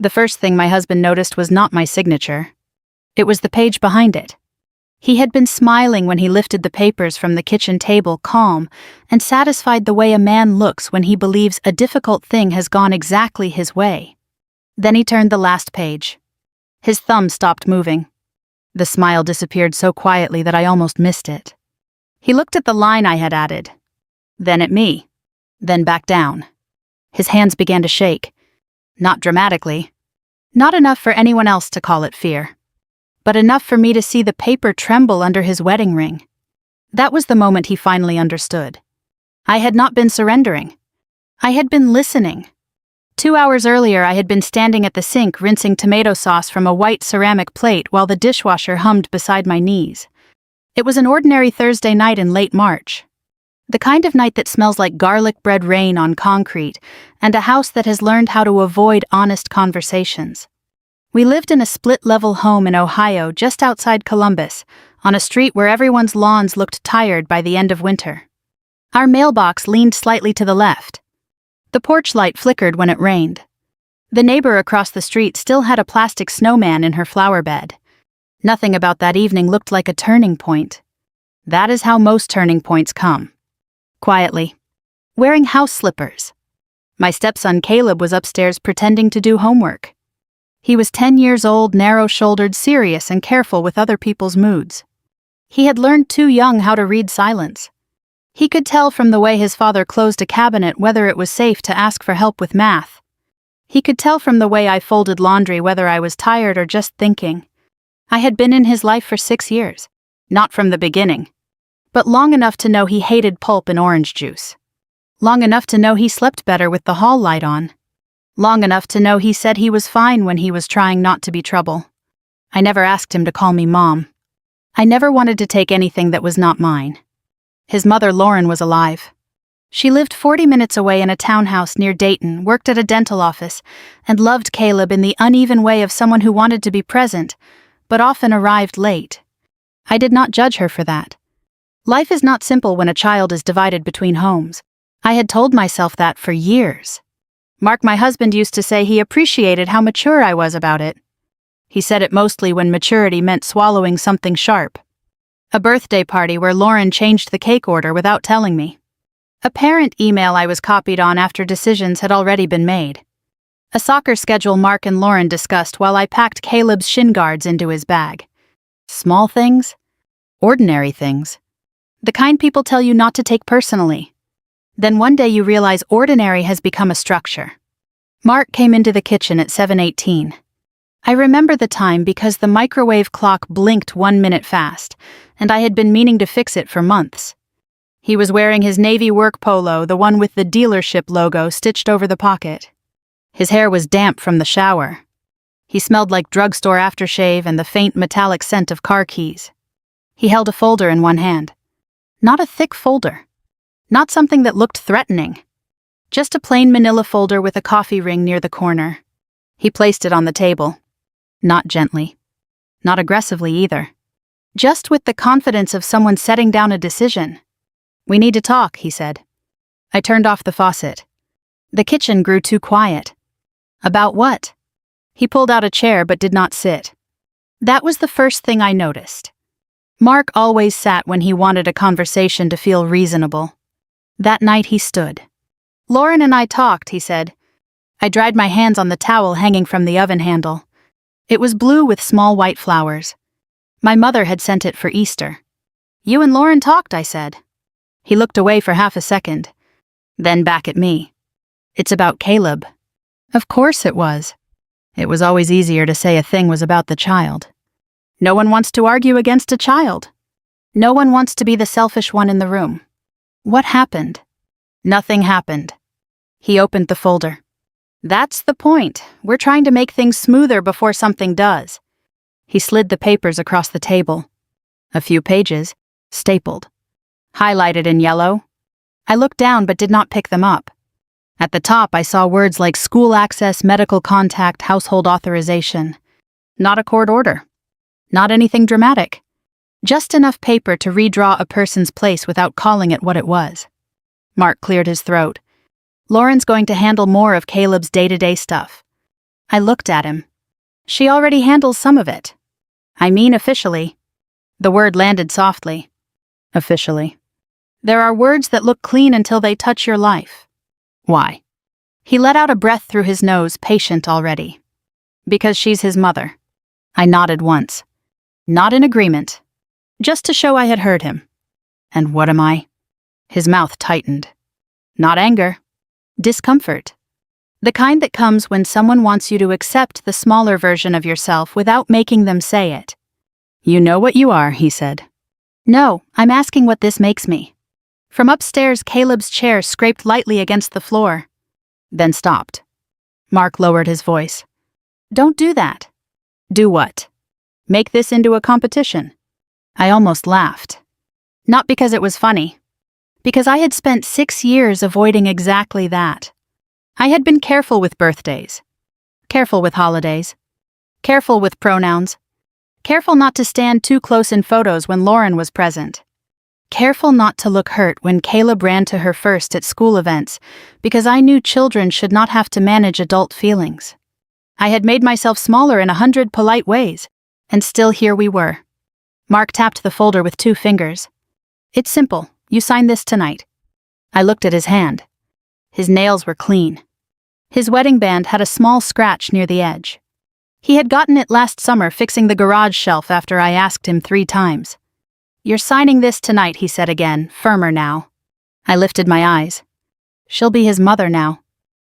The first thing my husband noticed was not my signature. It was the page behind it. He had been smiling when he lifted the papers from the kitchen table, calm and satisfied the way a man looks when he believes a difficult thing has gone exactly his way. Then he turned the last page. His thumb stopped moving. The smile disappeared so quietly that I almost missed it. He looked at the line I had added, then at me, then back down. His hands began to shake. Not dramatically. Not enough for anyone else to call it fear. But enough for me to see the paper tremble under his wedding ring. That was the moment he finally understood. I had not been surrendering. I had been listening. 2 hours earlier, I had been standing at the sink rinsing tomato sauce from a white ceramic plate while the dishwasher hummed beside my knees. It was an ordinary Thursday night in late March. The kind of night that smells like garlic bread rain on concrete and a house that has learned how to avoid honest conversations. We lived in a split-level home in Ohio just outside Columbus, on a street where everyone's lawns looked tired by the end of winter. Our mailbox leaned slightly to the left. The porch light flickered when it rained. The neighbor across the street still had a plastic snowman in her flower bed. Nothing about that evening looked like a turning point. That is how most turning points come. Quietly. Wearing house slippers. My stepson Caleb was upstairs pretending to do homework. He was 10 years old, narrow-shouldered, serious, and careful with other people's moods. He had learned too young how to read silence. He could tell from the way his father closed a cabinet whether it was safe to ask for help with math. He could tell from the way I folded laundry whether I was tired or just thinking. I had been in his life for 6 years, not from the beginning, but long enough to know he hated pulp and orange juice. Long enough to know he slept better with the hall light on. Long enough to know he said he was fine when he was trying not to be trouble. I never asked him to call me Mom. I never wanted to take anything that was not mine. His mother, Lauren, was alive. She lived 40 minutes away in a townhouse near Dayton, worked at a dental office, and loved Caleb in the uneven way of someone who wanted to be present, but often arrived late. I did not judge her for that. Life is not simple when a child is divided between homes. I had told myself that for years. Mark, my husband, used to say he appreciated how mature I was about it. He said it mostly when maturity meant swallowing something sharp. A birthday party where Lauren changed the cake order without telling me. A parent email I was copied on after decisions had already been made. A soccer schedule Mark and Lauren discussed while I packed Caleb's shin guards into his bag. Small things? Ordinary things. The kind people tell you not to take personally. Then one day you realize ordinary has become a structure. Mark came into the kitchen at 7:18. I remember the time because the microwave clock blinked 1 minute fast, and I had been meaning to fix it for months. He was wearing his navy work polo, the one with the dealership logo stitched over the pocket. His hair was damp from the shower. He smelled like drugstore aftershave and the faint metallic scent of car keys. He held a folder in one hand. Not a thick folder. Not something that looked threatening. Just a plain manila folder with a coffee ring near the corner. He placed it on the table. Not gently. Not aggressively either. Just with the confidence of someone setting down a decision. "We need to talk," he said. I turned off the faucet. The kitchen grew too quiet. About what? He pulled out a chair but did not sit. That was the first thing I noticed. Mark always sat when he wanted a conversation to feel reasonable. That night he stood. "Lauren and I talked," he said. I dried my hands on the towel hanging from the oven handle. It was blue with small white flowers. My mother had sent it for Easter. "You and Lauren talked," I said. He looked away for half a second, then back at me. "It's about Caleb." Of course it was. It was always easier to say a thing was about the child. No one wants to argue against a child. No one wants to be the selfish one in the room. What happened? Nothing happened. He opened the folder. "That's the point. We're trying to make things smoother before something does." He slid the papers across the table. A few pages, stapled. Highlighted in yellow. I looked down but did not pick them up. At the top I saw words like school access, medical contact, household authorization. Not a court order. Not anything dramatic. Just enough paper to redraw a person's place without calling it what it was. Mark cleared his throat. "Lauren's going to handle more of Caleb's day-to-day stuff." I looked at him. She already handles some of it. I mean officially. The word landed softly. Officially. There are words that look clean until they touch your life. Why? He let out a breath through his nose, patient already. Because she's his mother. I nodded once. Not in agreement. Just to show I had heard him. And what am I? His mouth tightened. Not anger. Discomfort. The kind that comes when someone wants you to accept the smaller version of yourself without making them say it. You know what you are, he said. No, I'm asking what this makes me. From upstairs, Caleb's chair scraped lightly against the floor. Then stopped. Mark lowered his voice. Don't do that. Do what? Make this into a competition. I almost laughed. Not because it was funny. Because I had spent 6 years avoiding exactly that. I had been careful with birthdays. Careful with holidays. Careful with pronouns. Careful not to stand too close in photos when Lauren was present. Careful not to look hurt when Caleb ran to her first at school events, because I knew children should not have to manage adult feelings. I had made myself smaller in 100 polite ways, and still here we were. Mark tapped the folder with 2 fingers. It's simple, you sign this tonight. I looked at his hand. His nails were clean. His wedding band had a small scratch near the edge. He had gotten it last summer fixing the garage shelf after I asked him 3 times. You're signing this tonight, he said again, firmer now. I lifted my eyes. She'll be his mother now.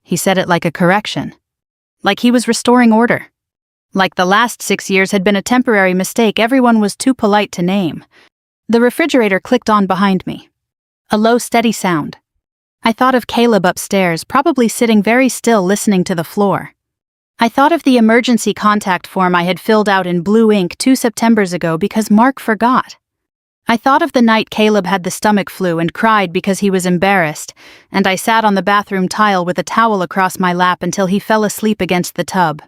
He said it like a correction. Like he was restoring order. Like the last 6 years had been a temporary mistake everyone was too polite to name. The refrigerator clicked on behind me. A low, steady sound. I thought of Caleb upstairs, probably sitting very still listening to the floor. I thought of the emergency contact form I had filled out in blue ink 2 Septembers ago because Mark forgot. I thought of the night Caleb had the stomach flu and cried because he was embarrassed, and I sat on the bathroom tile with a towel across my lap until he fell asleep against the tub.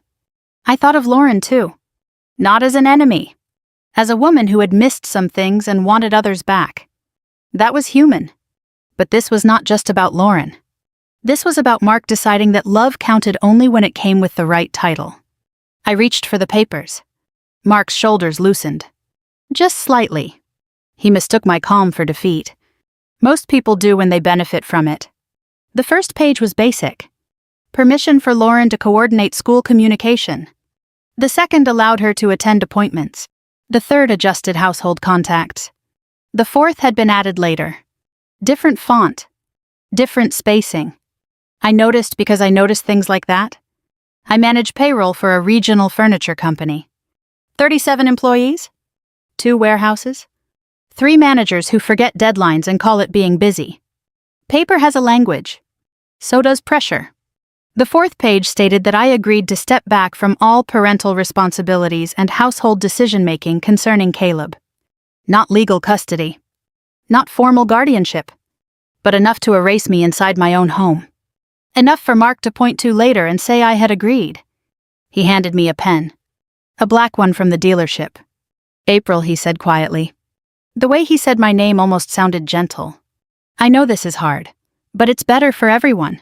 I thought of Lauren too. Not as an enemy. As a woman who had missed some things and wanted others back. That was human. But this was not just about Lauren. This was about Mark deciding that love counted only when it came with the right title. I reached for the papers. Mark's shoulders loosened. Just slightly. He mistook my calm for defeat. Most people do when they benefit from it. The first page was basic. Permission for Lauren to coordinate school communication. The second allowed her to attend appointments. The third adjusted household contacts. The fourth had been added later. Different font. Different spacing. I noticed because I noticed things like that. I manage payroll for a regional furniture company. 37 employees? 2 warehouses? 3 managers who forget deadlines and call it being busy. Paper has a language. So does pressure. The 4th page stated that I agreed to step back from all parental responsibilities and household decision-making concerning Caleb. Not legal custody. Not formal guardianship. But enough to erase me inside my own home. Enough for Mark to point to later and say I had agreed. He handed me a pen. A black one from the dealership. April, he said quietly. The way he said my name almost sounded gentle. I know this is hard, but it's better for everyone.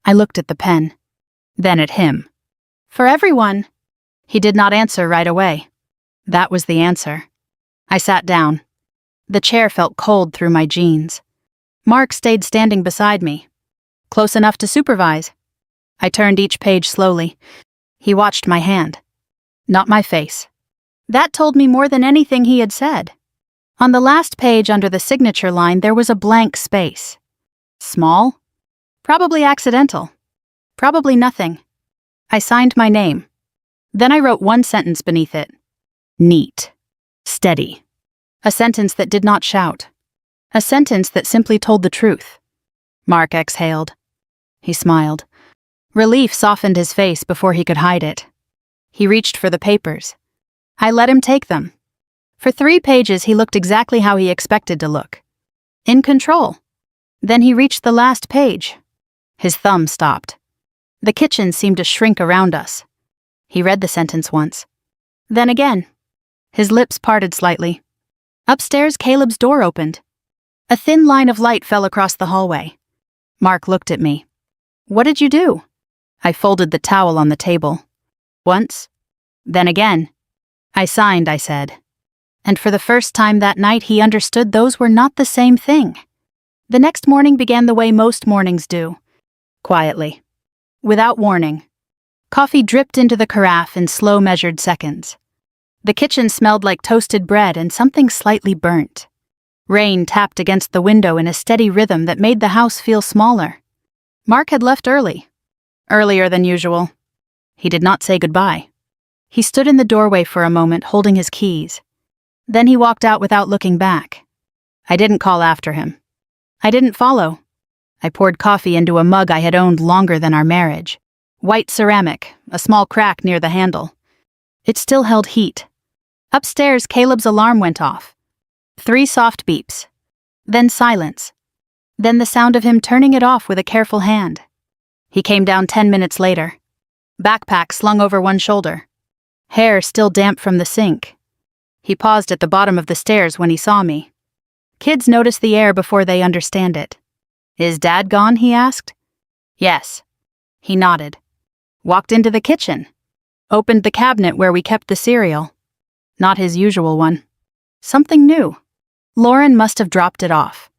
I looked at the pen. Then at him. For everyone. He did not answer right away. That was the answer. I sat down. The chair felt cold through my jeans. Mark stayed standing beside me. Close enough to supervise. I turned each page slowly. He watched my hand. Not my face. That told me more than anything he had said. On the last page under the signature line there was a blank space. Small? Probably accidental. Probably nothing. I signed my name. Then I wrote one sentence beneath it. Neat. Steady. A sentence that did not shout. A sentence that simply told the truth. Mark exhaled. He smiled. Relief softened his face before he could hide it. He reached for the papers. I let him take them. For 3 pages he looked exactly how he expected to look. In control. Then he reached the last page. His thumb stopped. The kitchen seemed to shrink around us. He read the sentence once. Then again. His lips parted slightly. Upstairs, Caleb's door opened. A thin line of light fell across the hallway. Mark looked at me. What did you do? I folded the towel on the table. Once. Then again. I signed, I said. And for the first time that night he understood those were not the same thing. The next morning began the way most mornings do. Quietly. Without warning. Coffee dripped into the carafe in slow measured seconds. The kitchen smelled like toasted bread and something slightly burnt. Rain tapped against the window in a steady rhythm that made the house feel smaller. Mark had left early. Earlier than usual. He did not say goodbye. He stood in the doorway for a moment, holding his keys. Then he walked out without looking back. I didn't call after him. I didn't follow. I poured coffee into a mug I had owned longer than our marriage. White ceramic, a small crack near the handle. It still held heat. Upstairs, Caleb's alarm went off. 3 soft beeps. Then silence. Then the sound of him turning it off with a careful hand. He came down 10 minutes later. Backpack slung over one shoulder. Hair still damp from the sink. He paused at the bottom of the stairs when he saw me. Kids notice the air before they understand it. Is Dad gone? He asked. Yes. He nodded. Walked into the kitchen. Opened the cabinet where we kept the cereal. Not his usual one. Something new. Lauren must have dropped it off.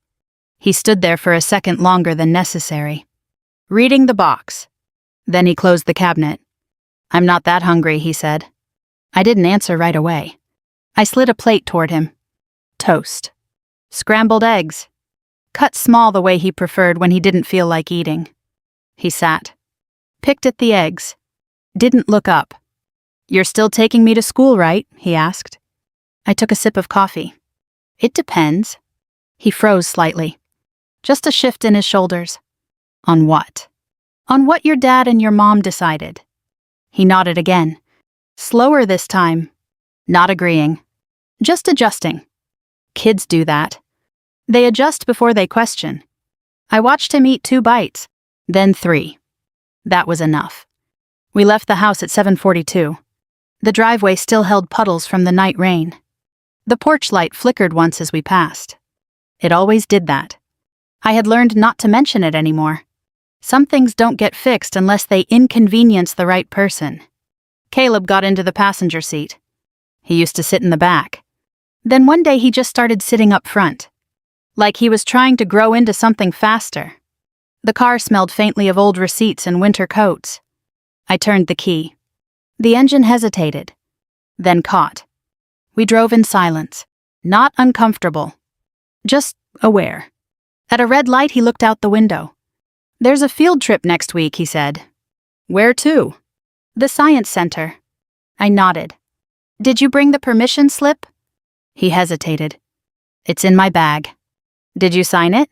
He stood there for a second longer than necessary. Reading the box. Then he closed the cabinet. I'm not that hungry, he said. I didn't answer right away. I slid a plate toward him. Toast. Scrambled eggs. Cut small the way he preferred when he didn't feel like eating. He sat. Picked at the eggs. Didn't look up. You're still taking me to school, right? He asked. I took a sip of coffee. It depends. He froze slightly. Just a shift in his shoulders. On what? On what your dad and your mom decided. He nodded again. Slower this time. Not agreeing. Just adjusting. Kids do that. They adjust before they question. I watched him eat 2 bites, then 3. That was enough. We left the house at 7:42. The driveway still held puddles from the night rain. The porch light flickered once as we passed. It always did that. I had learned not to mention it anymore. Some things don't get fixed unless they inconvenience the right person. Caleb got into the passenger seat. He used to sit in the back. Then one day he just started sitting up front. Like he was trying to grow into something faster. The car smelled faintly of old receipts and winter coats. I turned the key. The engine hesitated. Then caught. We drove in silence. Not uncomfortable. Just aware. At a red light he looked out the window. There's a field trip next week, he said. Where to? The science center. I nodded. Did you bring the permission slip? He hesitated. It's in my bag. Did you sign it?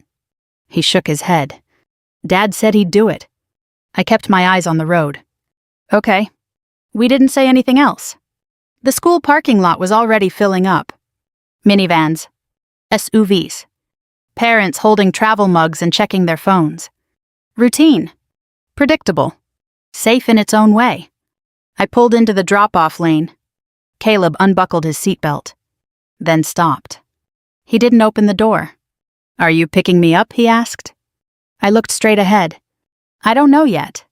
He shook his head. Dad said he'd do it. I kept my eyes on the road. Okay. We didn't say anything else. The school parking lot was already filling up. Minivans. SUVs. Parents holding travel mugs and checking their phones. Routine. Predictable. Safe in its own way. I pulled into the drop-off lane. Caleb unbuckled his seatbelt. Then stopped. He didn't open the door. Are you picking me up? He asked. I looked straight ahead. I don't know yet.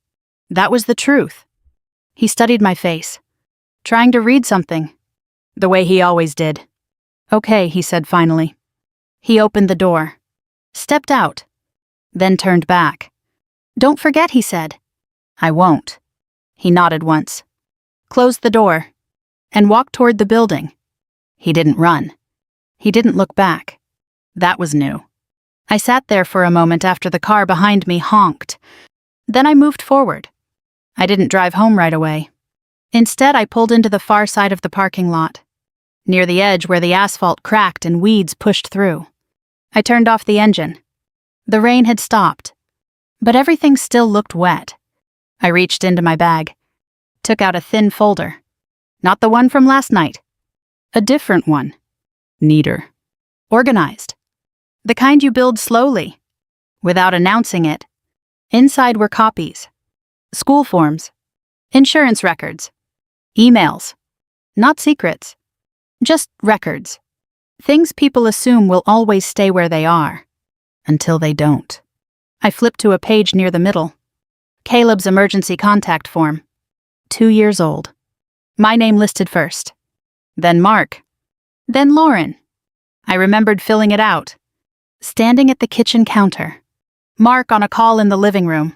That was the truth. He studied my face. Trying to read something. The way he always did. Okay, he said finally. He opened the door. Stepped out. Then turned back. Don't forget, he said. I won't. He nodded once. Closed the door. And walked toward the building. He didn't run. He didn't look back. That was new. I sat there for a moment after the car behind me honked. Then I moved forward. I didn't drive home right away. Instead, I pulled into the far side of the parking lot, near the edge where the asphalt cracked and weeds pushed through. I turned off the engine. The rain had stopped, but everything still looked wet. I reached into my bag, took out a thin folder. Not the one from last night. A different one. Neater. Organized. The kind you build slowly, without announcing it. Inside were copies. School forms. Insurance records. Emails. Not secrets. Just records. Things people assume will always stay where they are. Until they don't. I flipped to a page near the middle. Caleb's emergency contact form. 2 years old. My name listed first. Then Mark. Then Lauren. I remembered filling it out. Standing at the kitchen counter. Mark on a call in the living room.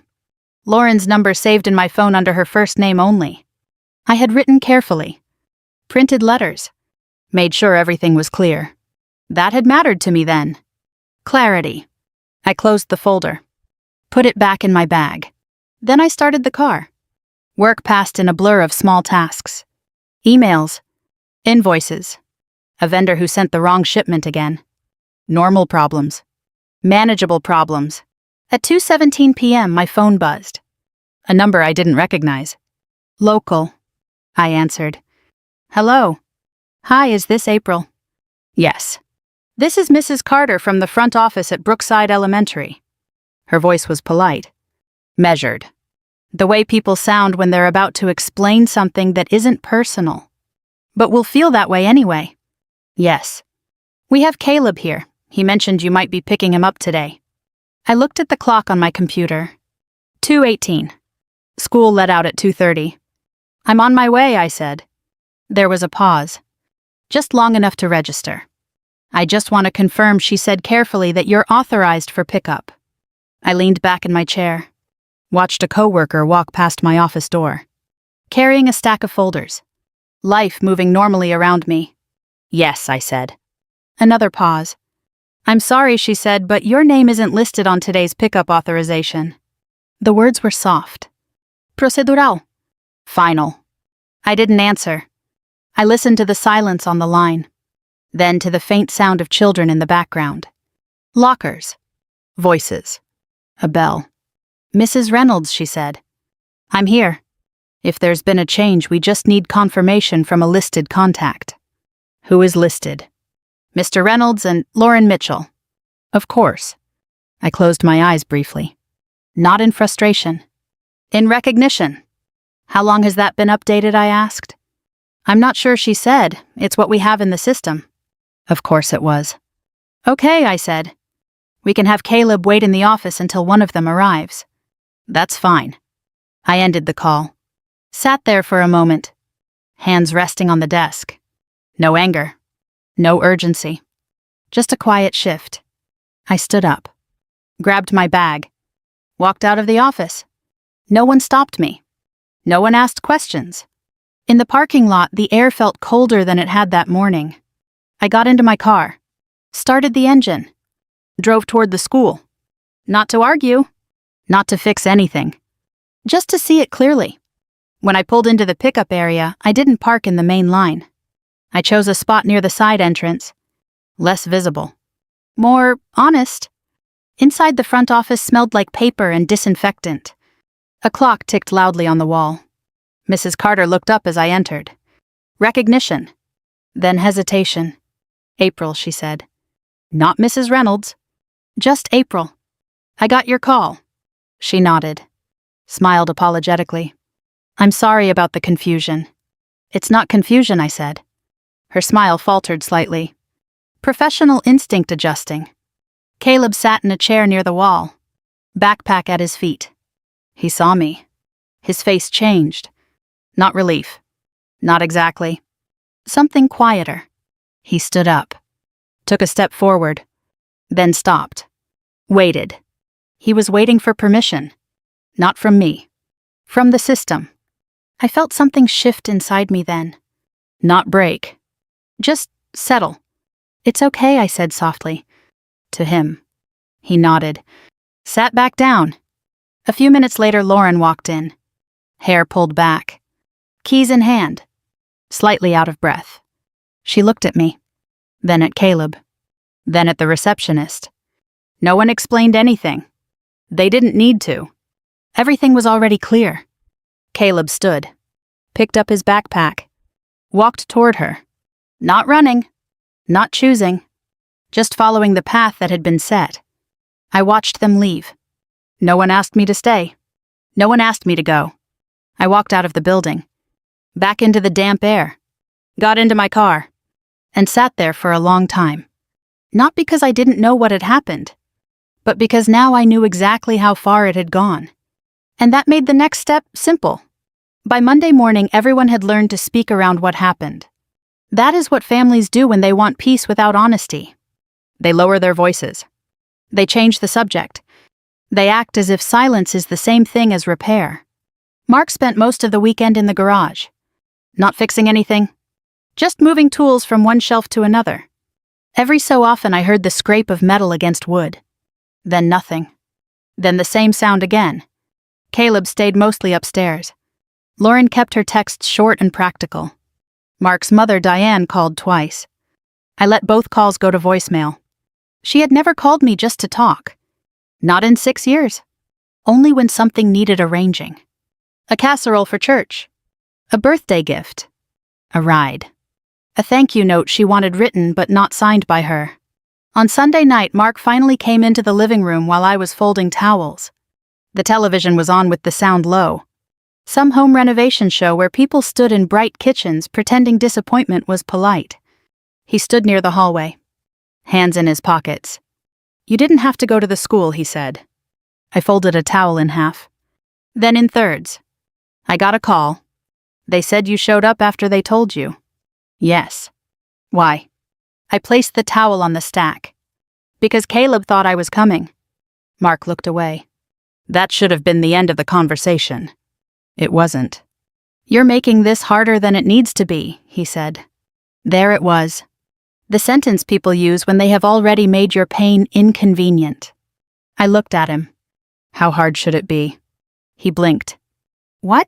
Lauren's number saved in my phone under her first name only. I had written carefully. Printed letters. Made sure everything was clear. That had mattered to me then. Clarity. I closed the folder. Put it back in my bag. Then I started the car. Work passed in a blur of small tasks. Emails. Invoices. A vendor who sent the wrong shipment again. Normal problems. Manageable problems. At 2:17 p.m. my phone buzzed. A number I didn't recognize. Local. I answered. Hello. Hi, is this April? Yes. This is Mrs. Carter from the front office at Brookside Elementary. Her voice was polite. Measured. The way people sound when they're about to explain something that isn't personal. But will feel that way anyway. Yes. We have Caleb here. He mentioned you might be picking him up today. I looked at the clock on my computer. 2:18. School let out at 2:30. I'm on my way, I said. There was a pause. Just long enough to register. I just want to confirm, she said carefully, that you're authorized for pickup. I leaned back in my chair. Watched a coworker walk past my office door. Carrying a stack of folders. Life moving normally around me. Yes, I said. Another pause. I'm sorry, she said, but your name isn't listed on today's pickup authorization. The words were soft. Procedural. Final. I didn't answer. I listened to the silence on the line. Then to the faint sound of children in the background. Lockers. Voices. A bell. Mrs. Reynolds, she said. I'm here. If there's been a change, we just need confirmation from a listed contact. Who is listed? Mr. Reynolds and Lauren Mitchell. Of course. I closed my eyes briefly. Not in frustration. In recognition. How long has that been updated, I asked. I'm not sure, she said. It's what we have in the system. Of course it was. Okay, I said. We can have Caleb wait in the office until one of them arrives. That's fine. I ended the call. Sat there for a moment. Hands resting on the desk. No anger. No urgency. Just a quiet shift. I stood up. Grabbed my bag. Walked out of the office. No one stopped me. No one asked questions. In the parking lot, the air felt colder than it had that morning. I got into my car. Started the engine. Drove toward the school. Not to argue. Not to fix anything. Just to see it clearly. When I pulled into the pickup area, I didn't park in the main line. I chose a spot near the side entrance. Less visible. More honest. Inside, the front office smelled like paper and disinfectant. A clock ticked loudly on the wall. Mrs. Carter looked up as I entered. Recognition. Then hesitation. April, she said. Not Mrs. Reynolds. Just April. I got your call. She nodded. Smiled apologetically. I'm sorry about the confusion. It's not confusion, I said. Her smile faltered slightly. Professional instinct adjusting. Caleb sat in a chair near the wall. Backpack at his feet. He saw me. His face changed. Not relief. Not exactly. Something quieter. He stood up. Took a step forward. Then stopped. Waited. He was waiting for permission. Not from me. From the system. I felt something shift inside me then. Not break. Just settle. It's okay, I said softly. To him. He nodded. Sat back down. A few minutes later, Lauren walked in. Hair pulled back. Keys in hand. Slightly out of breath. She looked at me. Then at Caleb. Then at the receptionist. No one explained anything. They didn't need to. Everything was already clear. Caleb stood. Picked up his backpack. Walked toward her. Not running. Not choosing. Just following the path that had been set. I watched them leave. No one asked me to stay. No one asked me to go. I walked out of the building. Back into the damp air. Got into my car. And sat there for a long time. Not because I didn't know what had happened, but because now I knew exactly how far it had gone. And that made the next step simple. By Monday morning, everyone had learned to speak around what happened. That is what families do when they want peace without honesty. They lower their voices. They change the subject. They act as if silence is the same thing as repair. Mark spent most of the weekend in the garage. Not fixing anything. Just moving tools from one shelf to another. Every so often I heard the scrape of metal against wood. Then nothing. Then the same sound again. Caleb stayed mostly upstairs. Lauren kept her texts short and practical. Mark's mother, Diane, called twice. I let both calls go to voicemail. She had never called me just to talk. Not in 6 years. Only when something needed arranging. A casserole for church. A birthday gift. A ride. A thank you note she wanted written but not signed by her. On Sunday night, Mark finally came into the living room while I was folding towels. The television was on with the sound low. Some home renovation show where people stood in bright kitchens pretending disappointment was polite. He stood near the hallway. Hands in his pockets. "You didn't have to go to the school," he said. I folded a towel in half. Then in thirds. "I got a call. They said you showed up after they told you." "Yes." "Why?" I placed the towel on the stack. "Because Caleb thought I was coming." Mark looked away. "That should have been the end of the conversation." It wasn't. "You're making this harder than it needs to be," he said. There it was. The sentence people use when they have already made your pain inconvenient. I looked at him. "How hard should it be?" He blinked. "What?"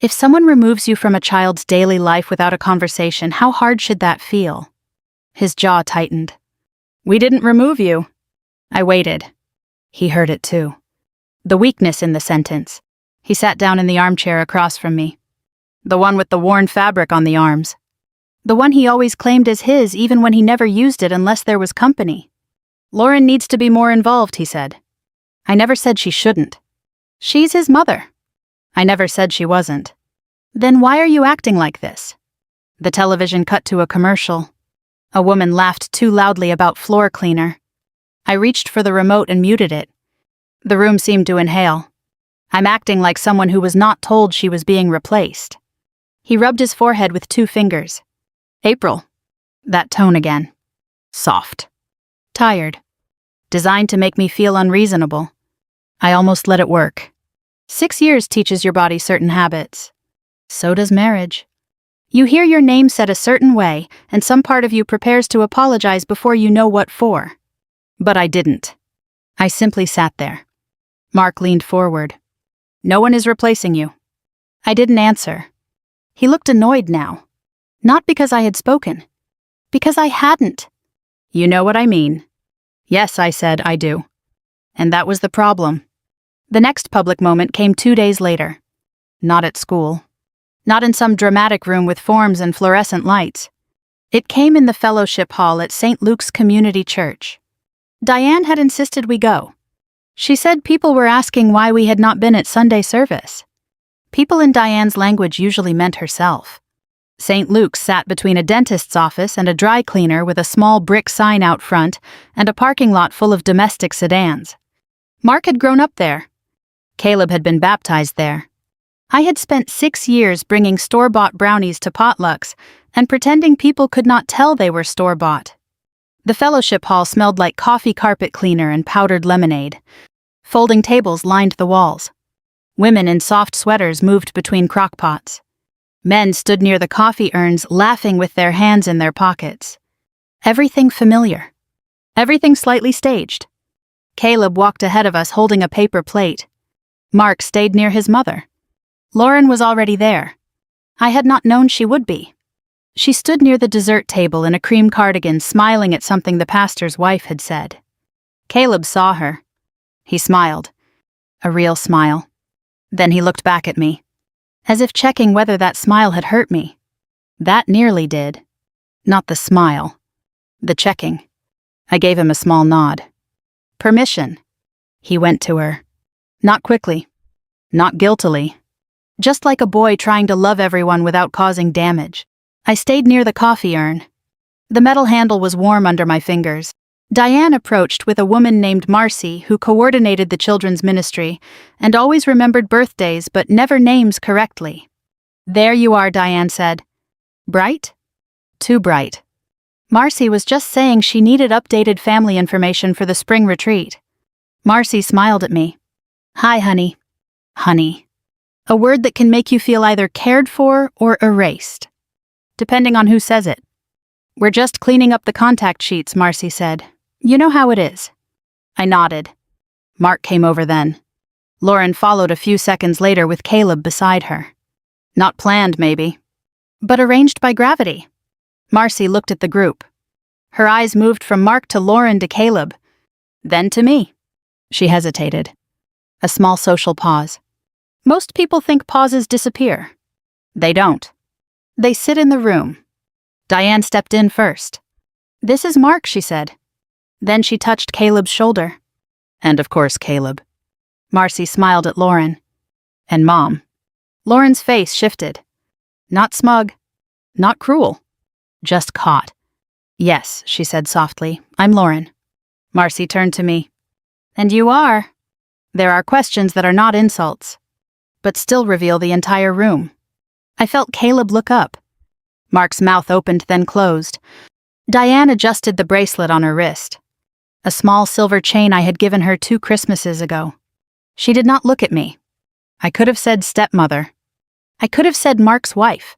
"If someone removes you from a child's daily life without a conversation, how hard should that feel?" His jaw tightened. "We didn't remove you." I waited. He heard it too. The weakness in the sentence. He sat down in the armchair across from me. The one with the worn fabric on the arms. The one he always claimed as his even when he never used it unless there was company. "Lauren needs to be more involved," he said. I never said she shouldn't. She's his mother. I never said she wasn't. "Then why are you acting like this?" The television cut to a commercial. A woman laughed too loudly about floor cleaner. I reached for the remote and muted it. The room seemed to inhale. I'm acting like someone who was not told she was being replaced. He rubbed his forehead with 2 fingers. "April." That tone again. Soft. Tired. Designed to make me feel unreasonable. I almost let it work. 6 years teaches your body certain habits. So does marriage. You hear your name said a certain way, and some part of you prepares to apologize before you know what for. But I didn't. I simply sat there. Mark leaned forward. "No one is replacing you." I didn't answer. He looked annoyed now. Not because I had spoken. Because I hadn't. "You know what I mean." "Yes," I said, "I do." And that was the problem. The next public moment came 2 days later. Not at school. Not in some dramatic room with forms and fluorescent lights. It came in the fellowship hall at St. Luke's Community Church. Diane had insisted we go. She said people were asking why we had not been at Sunday service. People in Diane's language usually meant herself. St. Luke's sat between a dentist's office and a dry cleaner with a small brick sign out front and a parking lot full of domestic sedans. Mark had grown up there. Caleb had been baptized there. I had spent 6 years bringing store-bought brownies to potlucks and pretending people could not tell they were store-bought. The fellowship hall smelled like coffee carpet cleaner and powdered lemonade. Folding tables lined the walls. Women in soft sweaters moved between crockpots. Men stood near the coffee urns laughing with their hands in their pockets. Everything familiar. Everything slightly staged. Caleb walked ahead of us holding a paper plate. Mark stayed near his mother. Lauren was already there. I had not known she would be. She stood near the dessert table in a cream cardigan smiling at something the pastor's wife had said. Caleb saw her. He smiled. A real smile. Then he looked back at me, as if checking whether that smile had hurt me. That nearly did. Not the smile. The checking. I gave him a small nod. "Permission." He went to her. Not quickly. Not guiltily. Just like a boy trying to love everyone without causing damage. I stayed near the coffee urn. The metal handle was warm under my fingers. Diane approached with a woman named Marcy who coordinated the children's ministry and always remembered birthdays but never names correctly. There you are, Diane said. Bright? Too bright. Marcy was just saying she needed updated family information for the spring retreat. Marcy smiled at me. Hi, honey. Honey. A word that can make you feel either cared for or erased, depending on who says it. We're just cleaning up the contact sheets, Marcy said. You know how it is. I nodded. Mark came over then. Lauren followed a few seconds later with Caleb beside her. Not planned, maybe, but arranged by gravity. Marcy looked at the group. Her eyes moved from Mark to Lauren to Caleb, then to me. She hesitated. A small social pause. Most people think pauses disappear. They don't. They sit in the room. Diane stepped in first. This is Mark, she said. Then she touched Caleb's shoulder. And of course, Caleb. Marcy smiled at Lauren. And Mom. Lauren's face shifted. Not smug. Not cruel. Just caught. Yes, she said softly. I'm Lauren. Marcy turned to me. And you are. There are questions that are not insults, but still reveal the entire room. I felt Caleb look up. Mark's mouth opened then closed. Diane adjusted the bracelet on her wrist. A small silver chain I had given her 2 Christmases ago. She did not look at me. I could have said stepmother. I could have said Mark's wife.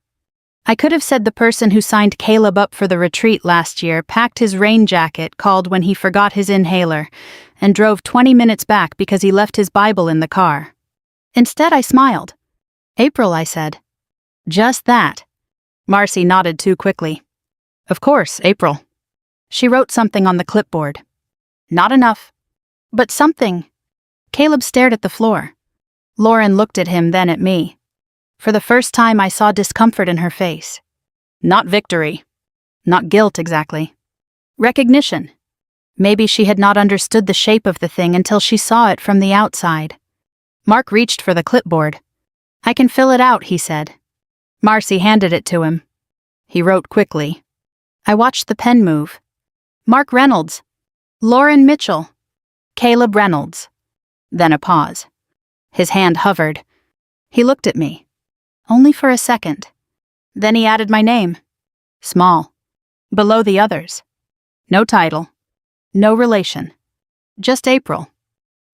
I could have said the person who signed Caleb up for the retreat last year packed his rain jacket, called when he forgot his inhaler, and drove 20 minutes back because he left his Bible in the car. Instead, I smiled. April, I said. Just that. Marcy nodded too quickly. Of course, April. She wrote something on the clipboard. Not enough. But something. Caleb stared at the floor. Lauren looked at him, then at me. For the first time, I saw discomfort in her face. Not victory. Not guilt, exactly. Recognition. Maybe she had not understood the shape of the thing until she saw it from the outside. Mark reached for the clipboard. I can fill it out, he said. Marcy handed it to him. He wrote quickly. I watched the pen move. Mark Reynolds. Lauren Mitchell. Caleb Reynolds. Then a pause. His hand hovered. He looked at me. Only for a second. Then he added my name. Small. Below the others. No title. No relation. Just April.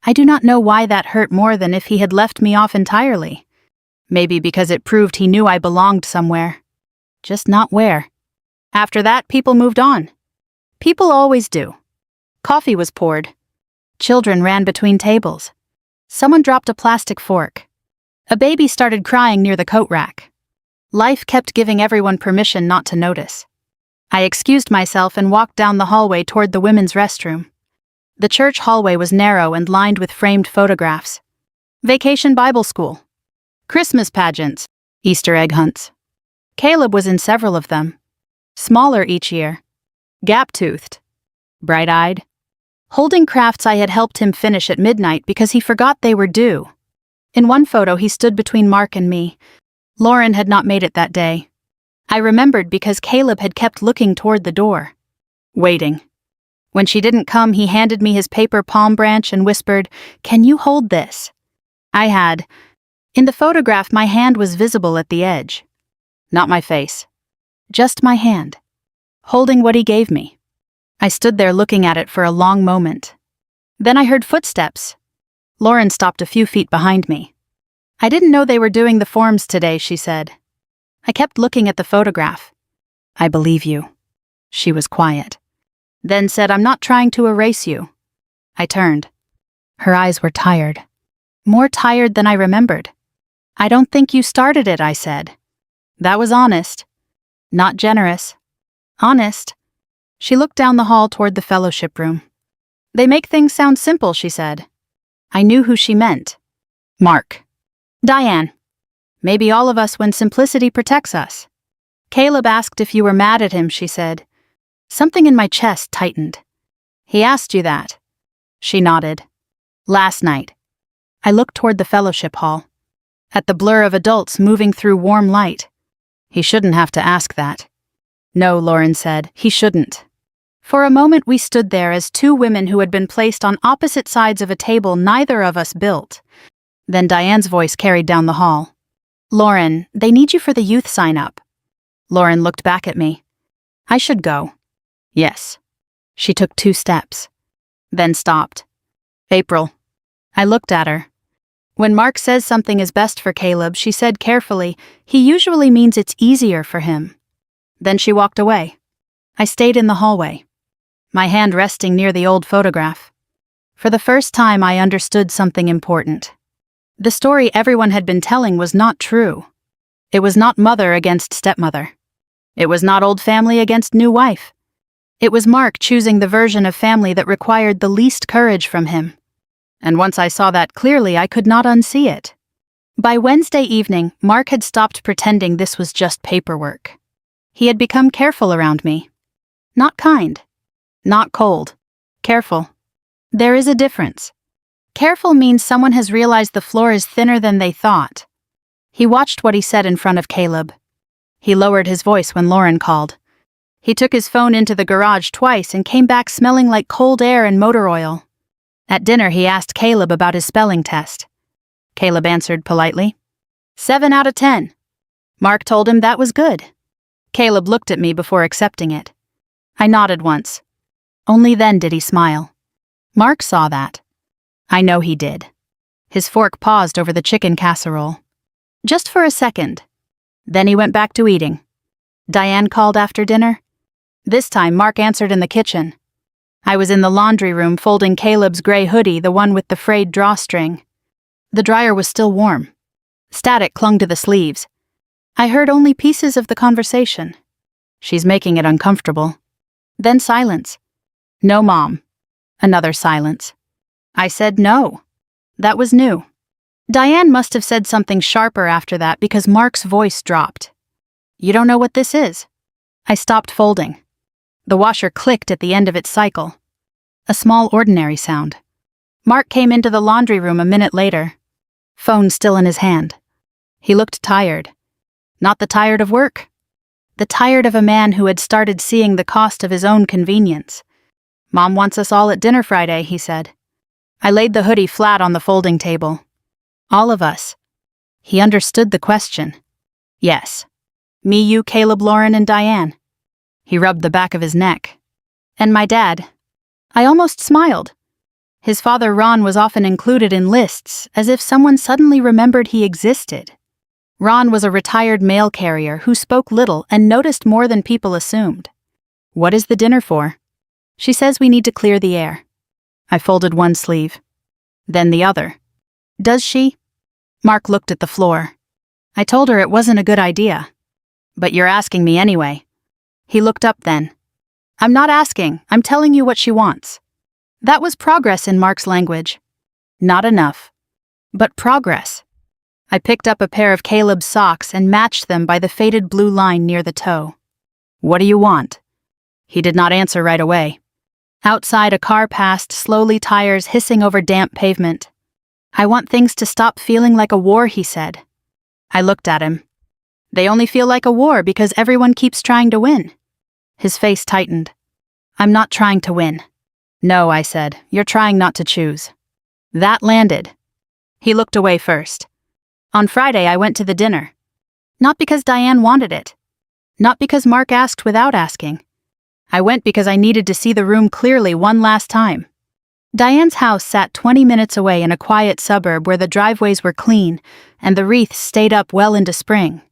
I do not know why that hurt more than if he had left me off entirely. Maybe because it proved he knew I belonged somewhere. Just not where. After that, people moved on. People always do. Coffee was poured. Children ran between tables. Someone dropped a plastic fork. A baby started crying near the coat rack. Life kept giving everyone permission not to notice. I excused myself and walked down the hallway toward the women's restroom. The church hallway was narrow and lined with framed photographs. Vacation Bible school. Christmas pageants. Easter egg hunts. Caleb was in several of them. Smaller each year. Gap-toothed. Bright-eyed. Holding crafts I had helped him finish at midnight because he forgot they were due. In one photo, he stood between Mark and me. Lauren had not made it that day. I remembered because Caleb had kept looking toward the door. Waiting. When she didn't come, he handed me his paper palm branch and whispered, "Can you hold this?" I had. In the photograph, my hand was visible at the edge. Not my face. Just my hand. Holding what he gave me. I stood there looking at it for a long moment. Then I heard footsteps. Lauren stopped a few feet behind me. I didn't know they were doing the forms today, she said. I kept looking at the photograph. I believe you. She was quiet. Then said, I'm not trying to erase you. I turned. Her eyes were tired. More tired than I remembered. I don't think you started it, I said. That was honest. Not generous. Honest. She looked down the hall toward the fellowship room. They make things sound simple, she said. I knew who she meant. Mark. Diane. Maybe all of us when simplicity protects us. Caleb asked if you were mad at him, she said. Something in my chest tightened. He asked you that. She nodded. Last night. I looked toward the fellowship hall. At the blur of adults moving through warm light. He shouldn't have to ask that. No, Lauren said, he shouldn't. For a moment we stood there as 2 women who had been placed on opposite sides of a table neither of us built. Then Diane's voice carried down the hall. Lauren, they need you for the youth sign-up. Lauren looked back at me. I should go. Yes. She took 2 steps. Then stopped. April. I looked at her. When Mark says something is best for Caleb, she said carefully, he usually means it's easier for him. Then she walked away. I stayed in the hallway, my hand resting near the old photograph. For the first time, I understood something important. The story everyone had been telling was not true. It was not mother against stepmother. It was not old family against new wife. It was Mark choosing the version of family that required the least courage from him. And once I saw that clearly, I could not unsee it. By Wednesday evening, Mark had stopped pretending this was just paperwork. He had become careful around me. Not kind. Not cold. Careful. There is a difference. Careful means someone has realized the floor is thinner than they thought. He watched what he said in front of Caleb. He lowered his voice when Lauren called. He took his phone into the garage twice and came back smelling like cold air and motor oil. At dinner, he asked Caleb about his spelling test. Caleb answered politely. 7 out of 10. Mark told him that was good. Caleb looked at me before accepting it. I nodded once. Only then did he smile. Mark saw that. I know he did. His fork paused over the chicken casserole. Just for a second. Then he went back to eating. Diane called after dinner. This time, Mark answered in the kitchen. I was in the laundry room folding Caleb's gray hoodie, the one with the frayed drawstring. The dryer was still warm. Static clung to the sleeves. I heard only pieces of the conversation. She's making it uncomfortable. Then silence. No, Mom. Another silence. I said no. That was new. Diane must have said something sharper after that because Mark's voice dropped. You don't know what this is? I stopped folding. The washer clicked at the end of its cycle. A small, ordinary sound. Mark came into the laundry room a minute later. Phone still in his hand. He looked tired. Not the tired of work. The tired of a man who had started seeing the cost of his own convenience. Mom wants us all at dinner Friday, he said. I laid the hoodie flat on the folding table. All of us. He understood the question. Yes. Me, you, Caleb, Lauren, and Diane. He rubbed the back of his neck. And my dad. I almost smiled. His father Ron was often included in lists, as if someone suddenly remembered he existed. Ron was a retired mail carrier who spoke little and noticed more than people assumed. What is the dinner for? She says we need to clear the air. I folded one sleeve. Then the other. Does she? Mark looked at the floor. I told her it wasn't a good idea. But you're asking me anyway. He looked up then. I'm not asking, I'm telling you what she wants. That was progress in Mark's language. Not enough. But progress. I picked up a pair of Caleb's socks and matched them by the faded blue line near the toe. What do you want? He did not answer right away. Outside, a car passed, slowly, tires hissing over damp pavement. I want things to stop feeling like a war, he said. I looked at him. They only feel like a war because everyone keeps trying to win. His face tightened. I'm not trying to win. No, I said, you're trying not to choose. That landed. He looked away first. On Friday, I went to the dinner. Not because Diane wanted it. Not because Mark asked without asking. I went because I needed to see the room clearly one last time. Diane's house sat 20 minutes away in a quiet suburb where the driveways were clean and the wreaths stayed up well into spring.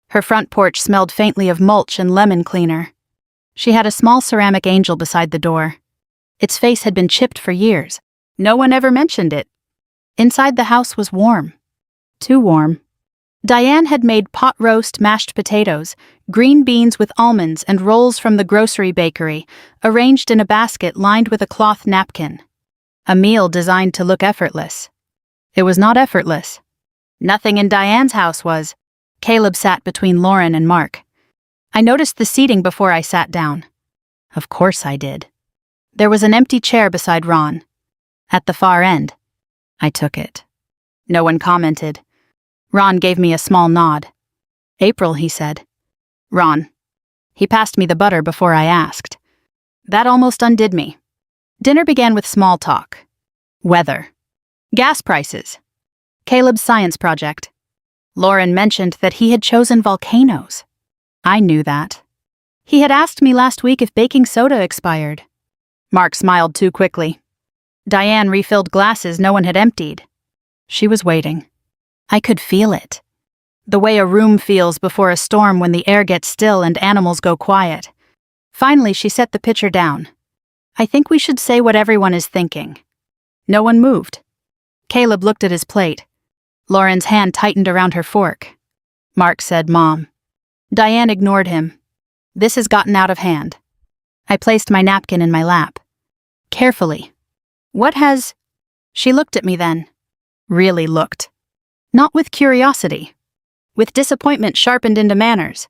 Her front porch smelled faintly of mulch and lemon cleaner. She had a small ceramic angel beside the door. Its face had been chipped for years. No one ever mentioned it. Inside the house was warm. Too warm. Diane had made pot roast mashed potatoes, green beans with almonds and rolls from the grocery bakery, arranged in a basket lined with a cloth napkin. A meal designed to look effortless. It was not effortless. Nothing in Diane's house was. Caleb sat between Lauren and Mark. I noticed the seating before I sat down. Of course I did. There was an empty chair beside Ron. At the far end. I took it. No one commented. Ron gave me a small nod. April, he said. Ron. He passed me the butter before I asked. That almost undid me. Dinner began with small talk. Weather. Gas prices. Caleb's science project. Lauren mentioned that he had chosen volcanoes. I knew that. He had asked me last week if baking soda expired. Mark smiled too quickly. Diane refilled glasses no one had emptied. She was waiting. I could feel it. The way a room feels before a storm when the air gets still and animals go quiet. Finally, she set the pitcher down. I think we should say what everyone is thinking. No one moved. Caleb looked at his plate. Lauren's hand tightened around her fork. Mark said, "Mom." Diane ignored him. "This has gotten out of hand." I placed my napkin in my lap. Carefully. "What has—" She looked at me then. Really looked. Not with curiosity. With disappointment sharpened into manners.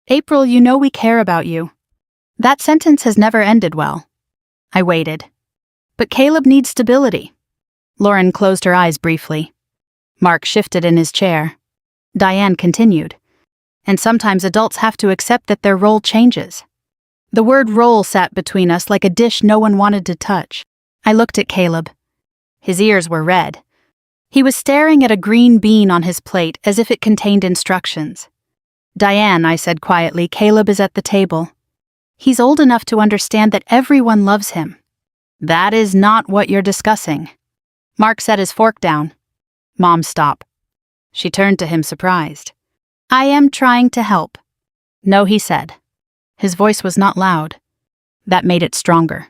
"April, you know we care about you." That sentence has never ended well. I waited. But Caleb needs stability. Lauren closed her eyes briefly. Mark shifted in his chair. Diane continued. And sometimes adults have to accept that their role changes. The word role sat between us like a dish no one wanted to touch. I looked at Caleb. His ears were red. He was staring at a green bean on his plate as if it contained instructions. "Diane," I said quietly, "Caleb is at the table. He's old enough to understand that everyone loves him." "That is not what you're discussing." Mark set his fork down. "Mom, stop." She turned to him surprised. "I am trying to help." "No," he said. His voice was not loud. That made it stronger.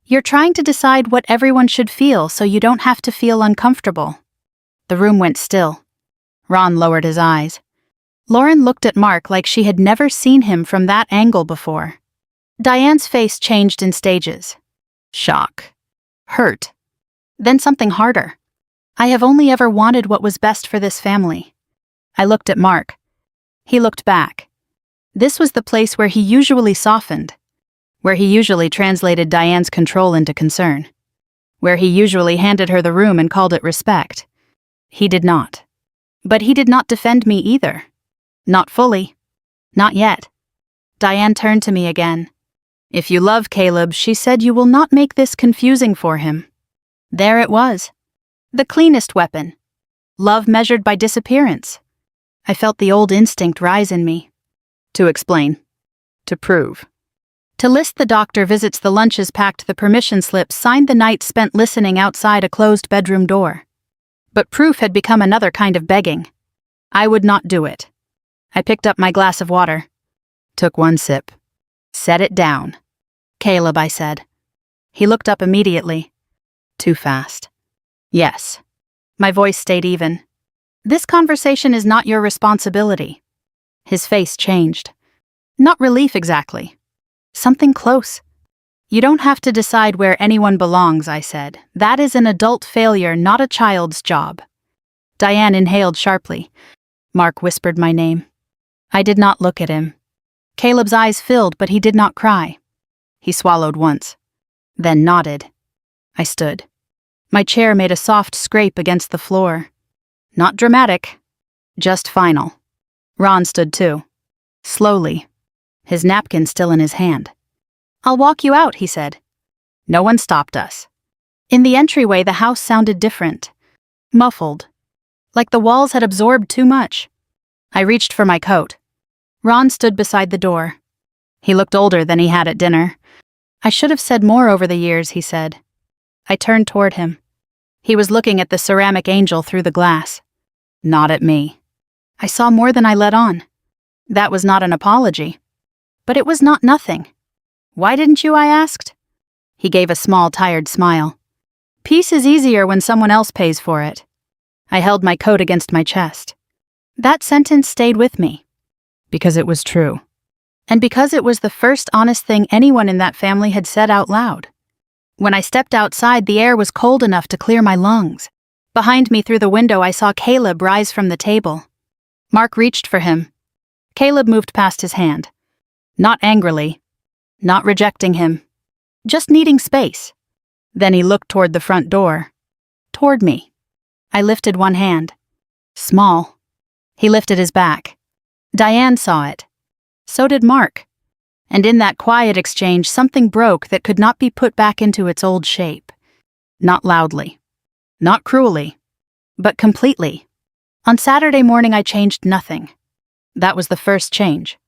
"You're trying to decide what everyone should feel so you don't have to feel uncomfortable." The room went still. Ron lowered his eyes. Lauren looked at Mark like she had never seen him from that angle before. Diane's face changed in stages. Shock. Hurt. Then something harder. I have only ever wanted what was best for this family. I looked at Mark. He looked back. This was the place where he usually softened, where he usually translated Diane's control into concern, where he usually handed her the room and called it respect. He did not. But he did not defend me either. Not fully. Not yet. Diane turned to me again. "If you love Caleb," she said, "you will not make this confusing for him." There it was. The cleanest weapon. Love measured by disappearance. I felt the old instinct rise in me. To explain. To prove. To list the doctor visits, the lunches packed, the permission slips signed, the night spent listening outside a closed bedroom door. But proof had become another kind of begging. I would not do it. I picked up my glass of water. Took one sip. Set it down. "Caleb," I said. He looked up immediately. Too fast. "Yes." My voice stayed even. "This conversation is not your responsibility." His face changed. Not relief exactly. Something close. "You don't have to decide where anyone belongs," I said. "That is an adult failure, not a child's job." Diane inhaled sharply. Mark whispered my name. I did not look at him. Caleb's eyes filled, but he did not cry. He swallowed once. Then nodded. I stood. My chair made a soft scrape against the floor. Not dramatic. Just final. Ron stood too. Slowly. His napkin still in his hand. "I'll walk you out," he said. No one stopped us. In the entryway, the house sounded different. Muffled. Like the walls had absorbed too much. I reached for my coat. Ron stood beside the door. He looked older than he had at dinner. "I should have said more over the years," he said. I turned toward him. He was looking at the ceramic angel through the glass. Not at me. I saw more than I let on. That was not an apology. But it was not nothing. "Why didn't you?" I asked. He gave a small, tired smile. "Peace is easier when someone else pays for it." I held my coat against my chest. That sentence stayed with me. Because it was true. And because it was the first honest thing anyone in that family had said out loud. When I stepped outside, the air was cold enough to clear my lungs. Behind me through the window, I saw Caleb rise from the table. Mark reached for him. Caleb moved past his hand. Not angrily. Not rejecting him. Just needing space. Then he looked toward the front door. Toward me. I lifted one hand. Small. He lifted his back. Diane saw it. So did Mark. And in that quiet exchange, something broke that could not be put back into its old shape. Not loudly. Not cruelly. But completely. On Saturday morning, I changed nothing. That was the first change.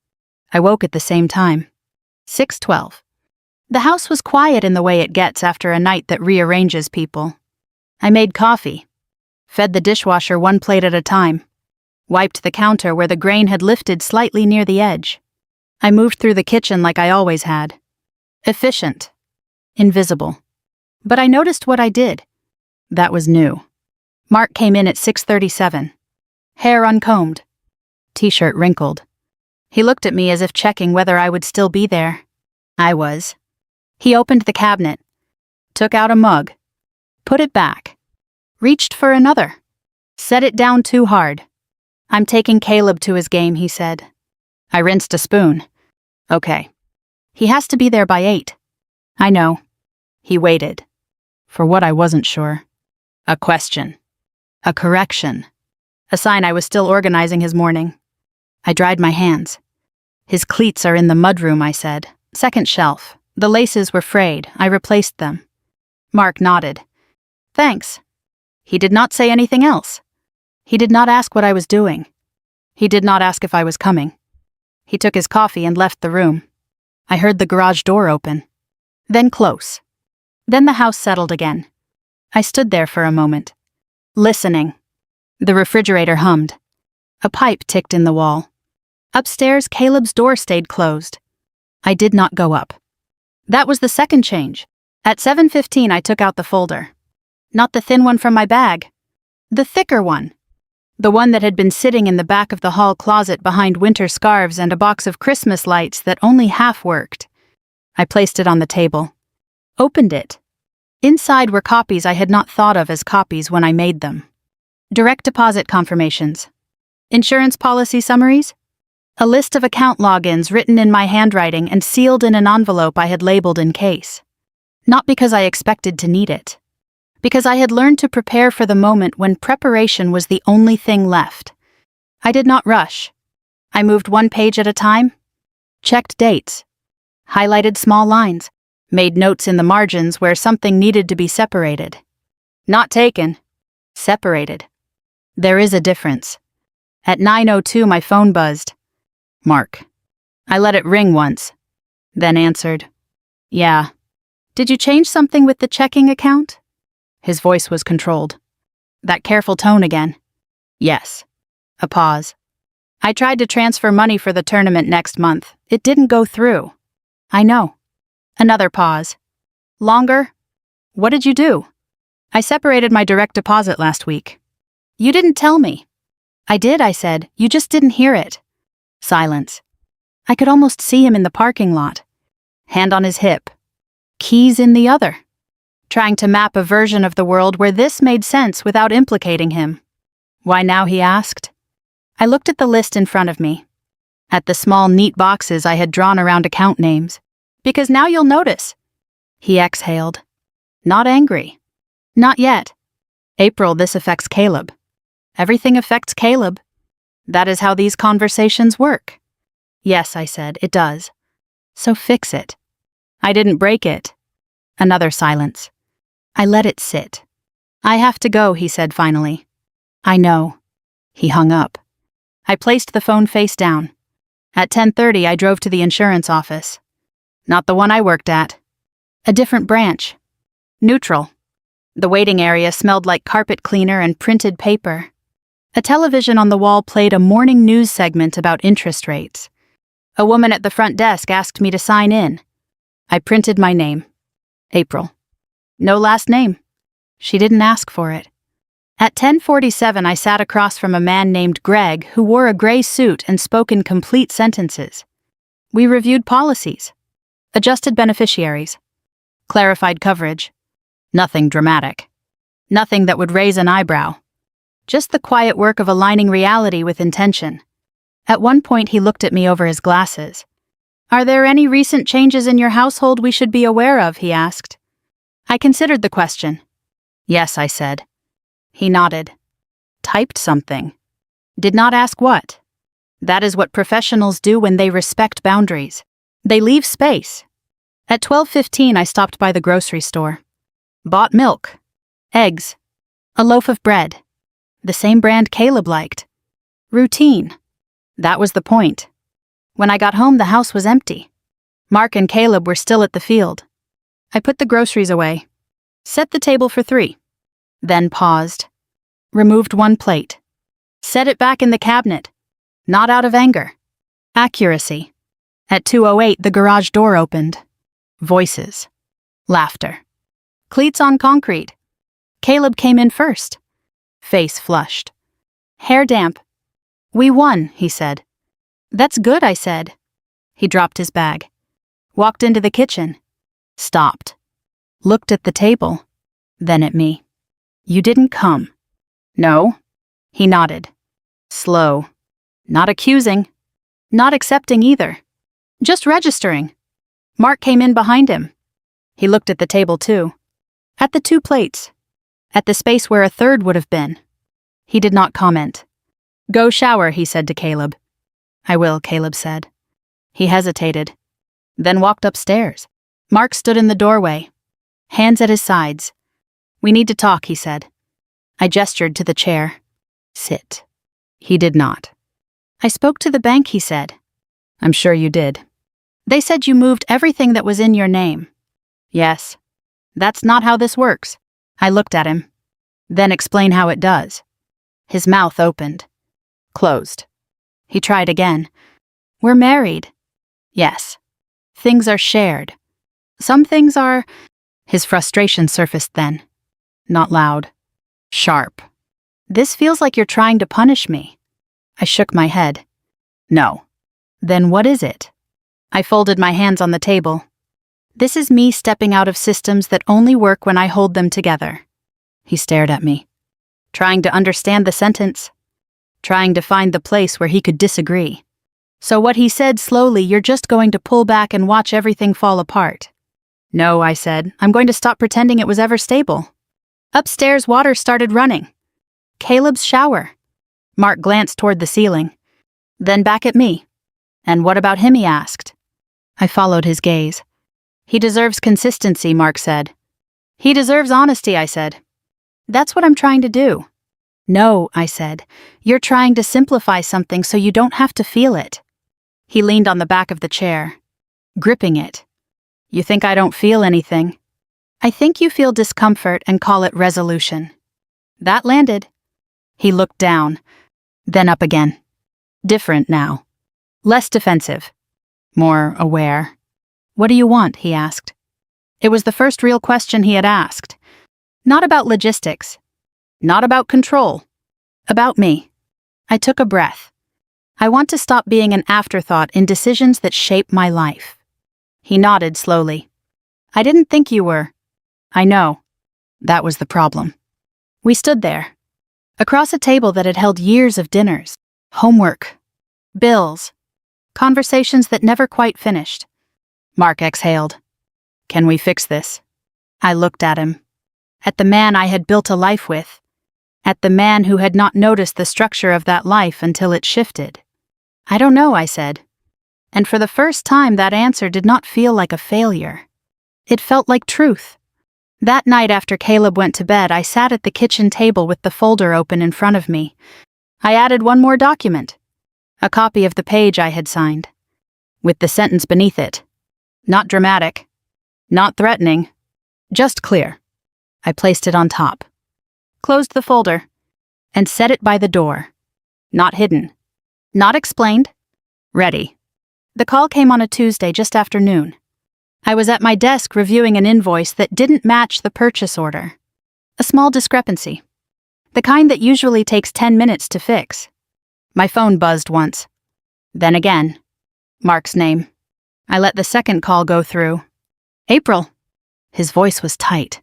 I woke at the same time. 6:12. The house was quiet in the way it gets after a night that rearranges people. I made coffee, fed the dishwasher one plate at a time, wiped the counter where the grain had lifted slightly near the edge. I moved through the kitchen like I always had. Efficient. Invisible. But I noticed what I did. That was new. Mark came in at 6:37. Hair uncombed. T-shirt wrinkled. He looked at me as if checking whether I would still be there. I was. He opened the cabinet, took out a mug, put it back, reached for another, set it down too hard. "I'm taking Caleb to his game," he said. I rinsed a spoon. "Okay. He has to be there by 8. "I know." He waited. For what I wasn't sure. A question. A correction. A sign I was still organizing his morning. I dried my hands. "His cleats are in the mudroom," I said. "Second shelf. The laces were frayed. I replaced them." Mark nodded. "Thanks." He did not say anything else. He did not ask what I was doing. He did not ask if I was coming. He took his coffee and left the room. I heard the garage door open. Then close. Then the house settled again. I stood there for a moment, listening. The refrigerator hummed. A pipe ticked in the wall. Upstairs, Caleb's door stayed closed. I did not go up. That was the second change. At 7:15, I took out the folder. Not the thin one from my bag. The thicker one. The one that had been sitting in the back of the hall closet behind winter scarves and a box of Christmas lights that only half worked. I placed it on the table. Opened it. Inside were copies I had not thought of as copies when I made them. Direct deposit confirmations. Insurance policy summaries. A list of account logins written in my handwriting and sealed in an envelope I had labeled in case. Not because I expected to need it. Because I had learned to prepare for the moment when preparation was the only thing left. I did not rush. I moved one page at a time, checked dates, highlighted small lines, made notes in the margins where something needed to be separated. Not taken. Separated. There is a difference. At 9:02 my phone buzzed. Mark. I let it ring once, then answered. "Yeah. Did you change something with the checking account?" His voice was controlled. That careful tone again. "Yes." A pause. "I tried to transfer money for the tournament next month. It didn't go through." "I know." Another pause. "Longer? What did you do?" "I separated my direct deposit last week." "You didn't tell me." "I did," I said. "You just didn't hear it." Silence. I could almost see him in the parking lot. Hand on his hip. Keys in the other. Trying to map a version of the world where this made sense without implicating him. "Why now?" he asked. I looked at the list in front of me. At the small, neat boxes I had drawn around account names. "Because now you'll notice." He exhaled. Not angry. "Not yet. April, this affects Caleb." "Everything affects Caleb. That is how these conversations work." "Yes," I said, "it does." "So fix it." "I didn't break it." Another silence. I let it sit. "I have to go," he said finally. "I know." He hung up. I placed the phone face down. At 10:30 I drove to the insurance office. Not the one I worked at. A different branch. Neutral. The waiting area smelled like carpet cleaner and printed paper. A television on the wall played a morning news segment about interest rates. A woman at the front desk asked me to sign in. I printed my name. April. No last name. She didn't ask for it. At 10:47 I sat across from a man named Greg who wore a gray suit and spoke in complete sentences. We reviewed policies. Adjusted beneficiaries. Clarified coverage. Nothing dramatic. Nothing that would raise an eyebrow. Just the quiet work of aligning reality with intention. At one point he looked at me over his glasses. "Are there any recent changes in your household we should be aware of?" he asked. I considered the question. "Yes," I said. He nodded. Typed something. Did not ask what. That is what professionals do when they respect boundaries. They leave space. At 12:15 I stopped by the grocery store. Bought milk. Eggs. A loaf of bread. The same brand Caleb liked. Routine. That was the point. When I got home, the house was empty. Mark and Caleb were still at the field. I put the groceries away, set the table for 3, then paused, removed 1 plate, set it back in the cabinet, not out of anger. Accuracy. At 2:08, the garage door opened. Voices. Laughter. Cleats on concrete. Caleb came in first. Face flushed. Hair damp. "We won," he said. "That's good," I said. He dropped his bag. Walked into the kitchen. Stopped. Looked at the table. Then at me. "You didn't come." "No." He nodded. Slow. Not accusing. Not accepting either. Just registering. Mark came in behind him. He looked at the table too. At the 2 plates. At the space where a third would have been. He did not comment. "Go shower," he said to Caleb. "I will," Caleb said. He hesitated, then walked upstairs. Mark stood in the doorway, hands at his sides. "We need to talk," he said. I gestured to the chair. "Sit." He did not. "I spoke to the bank," he said. "I'm sure you did. They said you moved everything that was in your name." "Yes. That's not how this works." I looked at him. "Then explain how it does." His mouth opened. Closed. He tried again. "We're married." "Yes. Things are shared. Some things are—" His frustration surfaced then. Not loud. Sharp. "This feels like you're trying to punish me." I shook my head. "No." "Then what is it?" I folded my hands on the table. "This is me stepping out of systems that only work when I hold them together." He stared at me, trying to understand the sentence, trying to find the place where he could disagree. So what he said slowly, "You're just going to pull back and watch everything fall apart." "No," I said. "I'm going to stop pretending it was ever stable." Upstairs, water started running. Caleb's shower. Mark glanced toward the ceiling, then back at me. "And what about him?" he asked. I followed his gaze. "He deserves consistency," Mark said. "He deserves honesty," I said. "That's what I'm trying to do." "No," I said. "You're trying to simplify something so you don't have to feel it." He leaned on the back of the chair, gripping it. "You think I don't feel anything?" "I think you feel discomfort and call it resolution." That landed. He looked down, then up again. Different now. Less defensive. More aware. "What do you want?" he asked. It was the first real question he had asked. Not about logistics. Not about control. About me. I took a breath. "I want to stop being an afterthought in decisions that shape my life." He nodded slowly. "I didn't think you were." "I know." That was the problem. We stood there, across a table that had held years of dinners, homework, bills, conversations that never quite finished. Mark exhaled. "Can we fix this?" I looked at him. At the man I had built a life with. At the man who had not noticed the structure of that life until it shifted. "I don't know," I said. And for the first time, that answer did not feel like a failure. It felt like truth. That night after Caleb went to bed, I sat at the kitchen table with the folder open in front of me. I added one more document. A copy of the page I had signed. With the sentence beneath it. Not dramatic. Not threatening. Just clear. I placed it on top. Closed the folder. And set it by the door. Not hidden. Not explained. Ready. The call came on a Tuesday just after noon. I was at my desk reviewing an invoice that didn't match the purchase order. A small discrepancy. The kind that usually takes 10 minutes to fix. My phone buzzed once. Then again. Mark's name. I let the second call go through. "April." His voice was tight.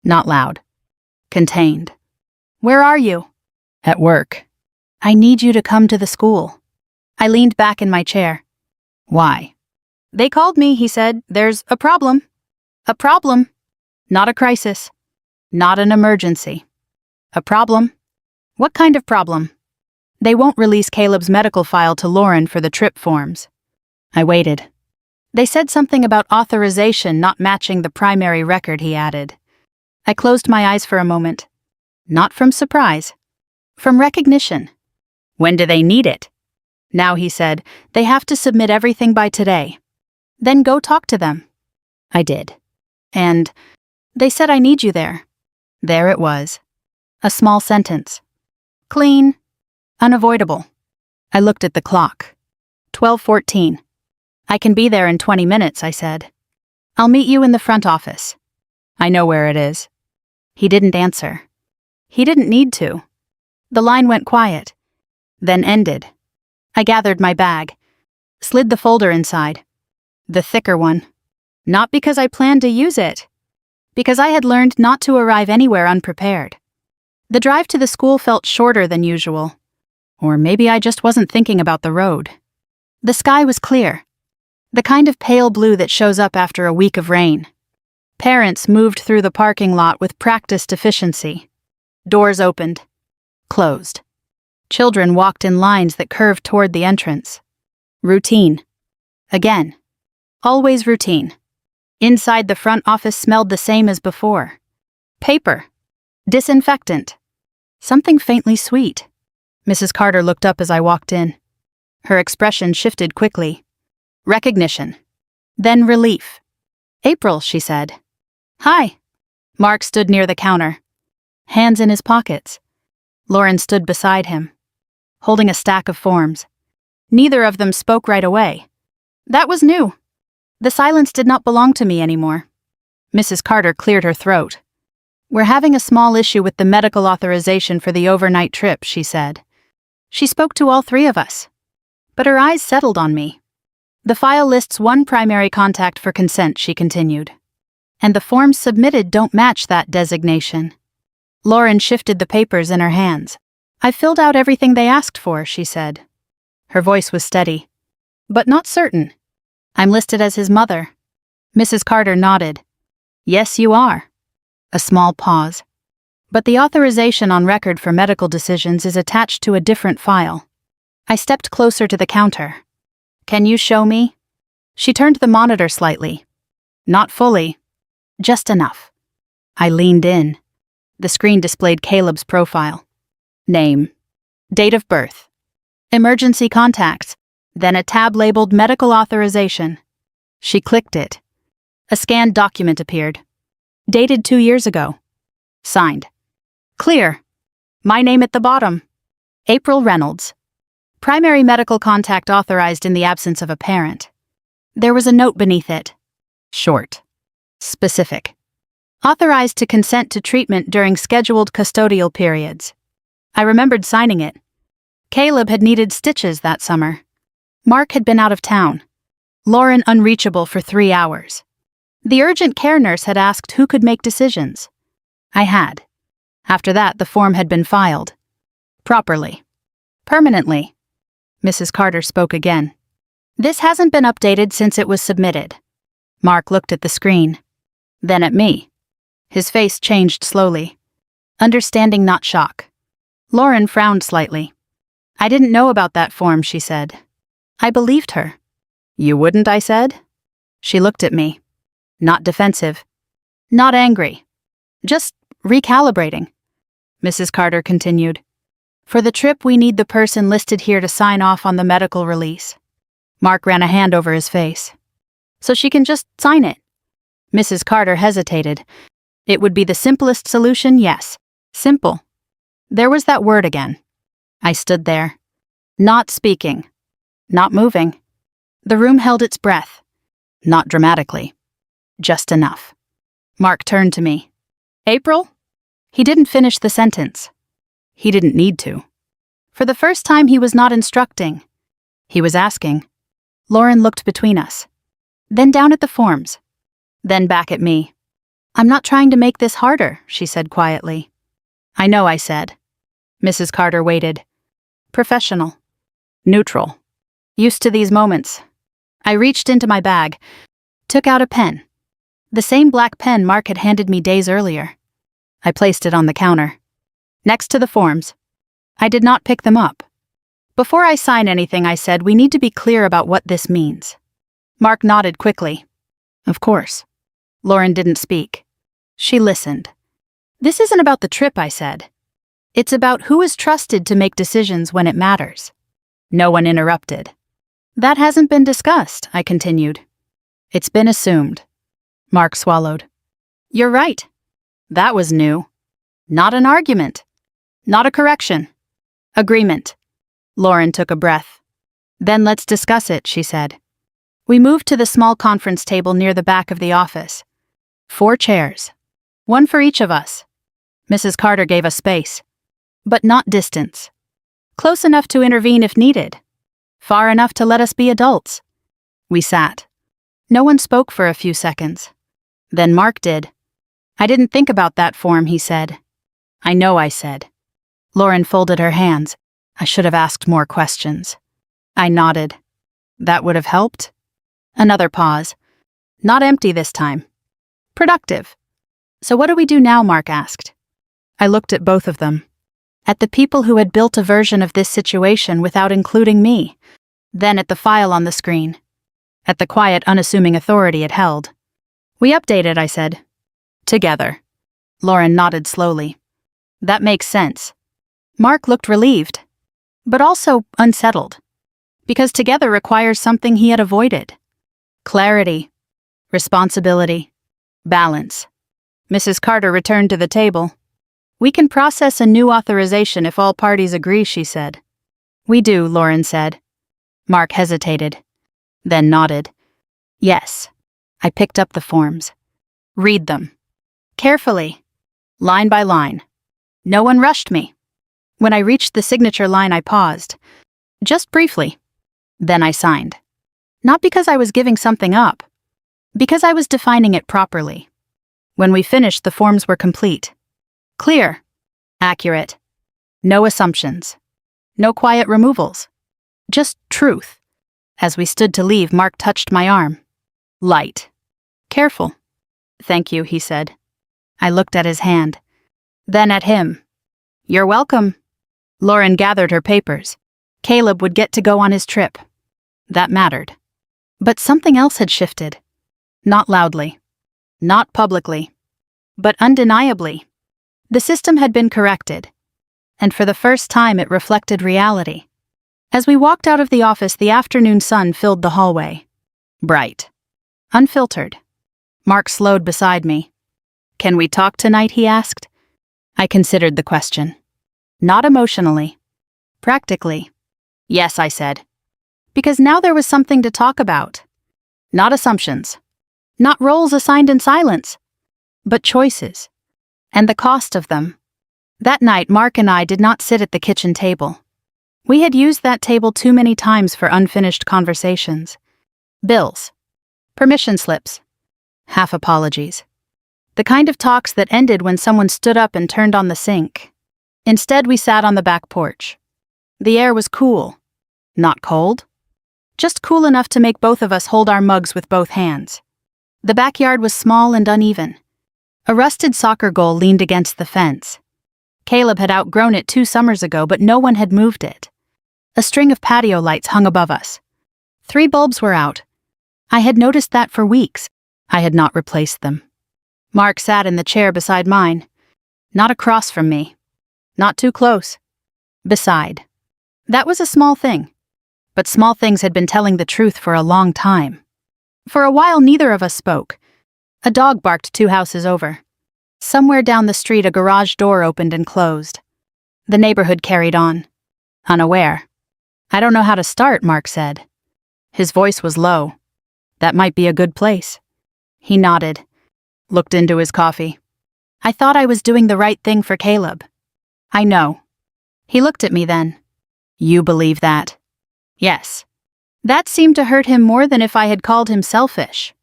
Not loud. Contained. "Where are you?" "At work." "I need you to come to the school." I leaned back in my chair. "Why?" "They called me," he said. "There's a problem." "A problem." Not a crisis. Not an emergency. "A problem." "What kind of problem?" "They won't release Caleb's medical file to Lauren for the trip forms." I waited. "They said something about authorization not matching the primary record," he added. I closed my eyes for a moment. Not from surprise. From recognition. When do they need it? Now, he said, they have to submit everything by today. Then go talk to them. I did. And they said I need you there. There it was. A small sentence. Clean. Unavoidable. I looked at the clock. 12:14. I can be there in 20 minutes, I said. I'll meet you in the front office. I know where it is. He didn't answer. He didn't need to. The line went quiet, then ended. I gathered my bag, slid the folder inside. The thicker one. Not because I planned to use it. Because I had learned not to arrive anywhere unprepared. The drive to the school felt shorter than usual. Or maybe I just wasn't thinking about the road. The sky was clear. The kind of pale blue that shows up after a week of rain. Parents moved through the parking lot with practiced efficiency. Doors opened. Closed. Children walked in lines that curved toward the entrance. Routine. Again. Always routine. Inside, the front office smelled the same as before. Paper. Disinfectant. Something faintly sweet. Mrs. Carter looked up as I walked in. Her expression shifted quickly. Recognition. Then relief. April, she said. Hi. Mark stood near the counter, hands in his pockets. Lauren stood beside him, holding a stack of forms. Neither of them spoke right away. That was new. The silence did not belong to me anymore. Mrs. Carter cleared her throat. We're having a small issue with the medical authorization for the overnight trip, she said. She spoke to all three of us. But her eyes settled on me. The file lists one primary contact for consent, she continued. And the forms submitted don't match that designation. Lauren shifted the papers in her hands. I filled out everything they asked for, she said. Her voice was steady, but not certain. I'm listed as his mother. Mrs. Carter nodded. Yes, you are. A small pause. But the authorization on record for medical decisions is attached to a different file. I stepped closer to the counter. Can you show me? She turned the monitor slightly. Not fully. Just enough. I leaned in. The screen displayed Caleb's profile. Name. Date of birth. Emergency contacts. Then a tab labeled medical authorization. She clicked it. A scanned document appeared. Dated 2 years ago. Signed. Clear. My name at the bottom. April Reynolds. Primary medical contact authorized in the absence of a parent. There was a note beneath it. Short. Specific. Authorized to consent to treatment during scheduled custodial periods. I remembered signing it. Caleb had needed stitches that summer. Mark had been out of town. Lauren unreachable for 3 hours. The urgent care nurse had asked who could make decisions. I had. After that, the form had been filed. Properly. Permanently. Mrs. Carter spoke again. This hasn't been updated since it was submitted. Mark looked at the screen. Then at me. His face changed slowly. Understanding, not shock. Lauren frowned slightly. I didn't know about that form, she said. I believed her. You wouldn't, I said. She looked at me. Not defensive. Not angry. Just recalibrating. Mrs. Carter continued. For the trip, we need the person listed here to sign off on the medical release. Mark ran a hand over his face. So she can just sign it. Mrs. Carter hesitated. It would be the simplest solution, yes. Simple. There was that word again. I stood there. Not speaking. Not moving. The room held its breath. Not dramatically. Just enough. Mark turned to me. April? He didn't finish the sentence. He didn't need to. For the first time, he was not instructing. He was asking. Lauren looked between us. Then down at the forms. Then back at me. I'm not trying to make this harder, she said quietly. I know, I said. Mrs. Carter waited. Professional. Neutral. Used to these moments. I reached into my bag, took out a pen. The same black pen Mark had handed me days earlier. I placed it on the counter. Next to the forms. I did not pick them up. Before I sign anything, I said, we need to be clear about what this means. Mark nodded quickly. Of course. Lauren didn't speak. She listened. This isn't about the trip, I said. It's about who is trusted to make decisions when it matters. No one interrupted. That hasn't been discussed, I continued. It's been assumed. Mark swallowed. You're right. That was new. Not an argument. Not a correction. Agreement. Lauren took a breath. Then let's discuss it, she said. We moved to the small conference table near the back of the office. 4 chairs. 1 for each of us. Mrs. Carter gave us space. But not distance. Close enough to intervene if needed. Far enough to let us be adults. We sat. No one spoke for a few seconds. Then Mark did. I didn't think about that form, he said. I know, I said. Lauren folded her hands. I should have asked more questions. I nodded. That would have helped? Another pause. Not empty this time. Productive. So what do we do now, Mark asked. I looked at both of them. At the people who had built a version of this situation without including me. Then at the file on the screen. At the quiet, unassuming authority it held. We update it, I said. Together. Lauren nodded slowly. That makes sense. Mark looked relieved. But also unsettled. Because together requires something he had avoided. Clarity. Responsibility. Balance. Mrs. Carter returned to the table. We can process a new authorization if all parties agree, she said. We do, Lauren said. Mark hesitated. Then nodded. Yes. I picked up the forms. Read them. Carefully. Line by line. No one rushed me. When I reached the signature line, I paused. Just briefly. Then I signed. Not because I was giving something up. Because I was defining it properly. When we finished, the forms were complete. Clear. Accurate. No assumptions. No quiet removals. Just truth. As we stood to leave, Mark touched my arm. Light. Careful. Thank you, he said. I looked at his hand. Then at him. You're welcome. Lauren gathered her papers. Caleb would get to go on his trip. That mattered. But something else had shifted. Not loudly. Not publicly. But undeniably. The system had been corrected. And for the first time it reflected reality. As we walked out of the office, the afternoon sun filled the hallway. Bright. Unfiltered. Mark slowed beside me. Can we talk tonight, he asked. I considered the question. Not emotionally. Practically. Yes, I said. Because now there was something to talk about. Not assumptions. Not roles assigned in silence. But choices. And the cost of them. That night, Mark and I did not sit at the kitchen table. We had used that table too many times for unfinished conversations. Bills. Permission slips. Half apologies. The kind of talks that ended when someone stood up and turned on the sink. Instead, we sat on the back porch. The air was cool. Not cold. Just cool enough to make both of us hold our mugs with both hands. The backyard was small and uneven. A rusted soccer goal leaned against the fence. Caleb had outgrown it 2 summers ago, but no one had moved it. A string of patio lights hung above us. 3 bulbs were out. I had noticed that for weeks. I had not replaced them. Mark sat in the chair beside mine. Not across from me. Not too close. Beside. That was a small thing. But small things had been telling the truth for a long time. For a while, neither of us spoke. A dog barked 2 houses over. Somewhere down the street, a garage door opened and closed. The neighborhood carried on. Unaware. I don't know how to start, Mark said. His voice was low. That might be a good place. He nodded. Looked into his coffee. I thought I was doing the right thing for Caleb. I know. He looked at me then. You believe that? Yes. That seemed to hurt him more than if I had called him selfish.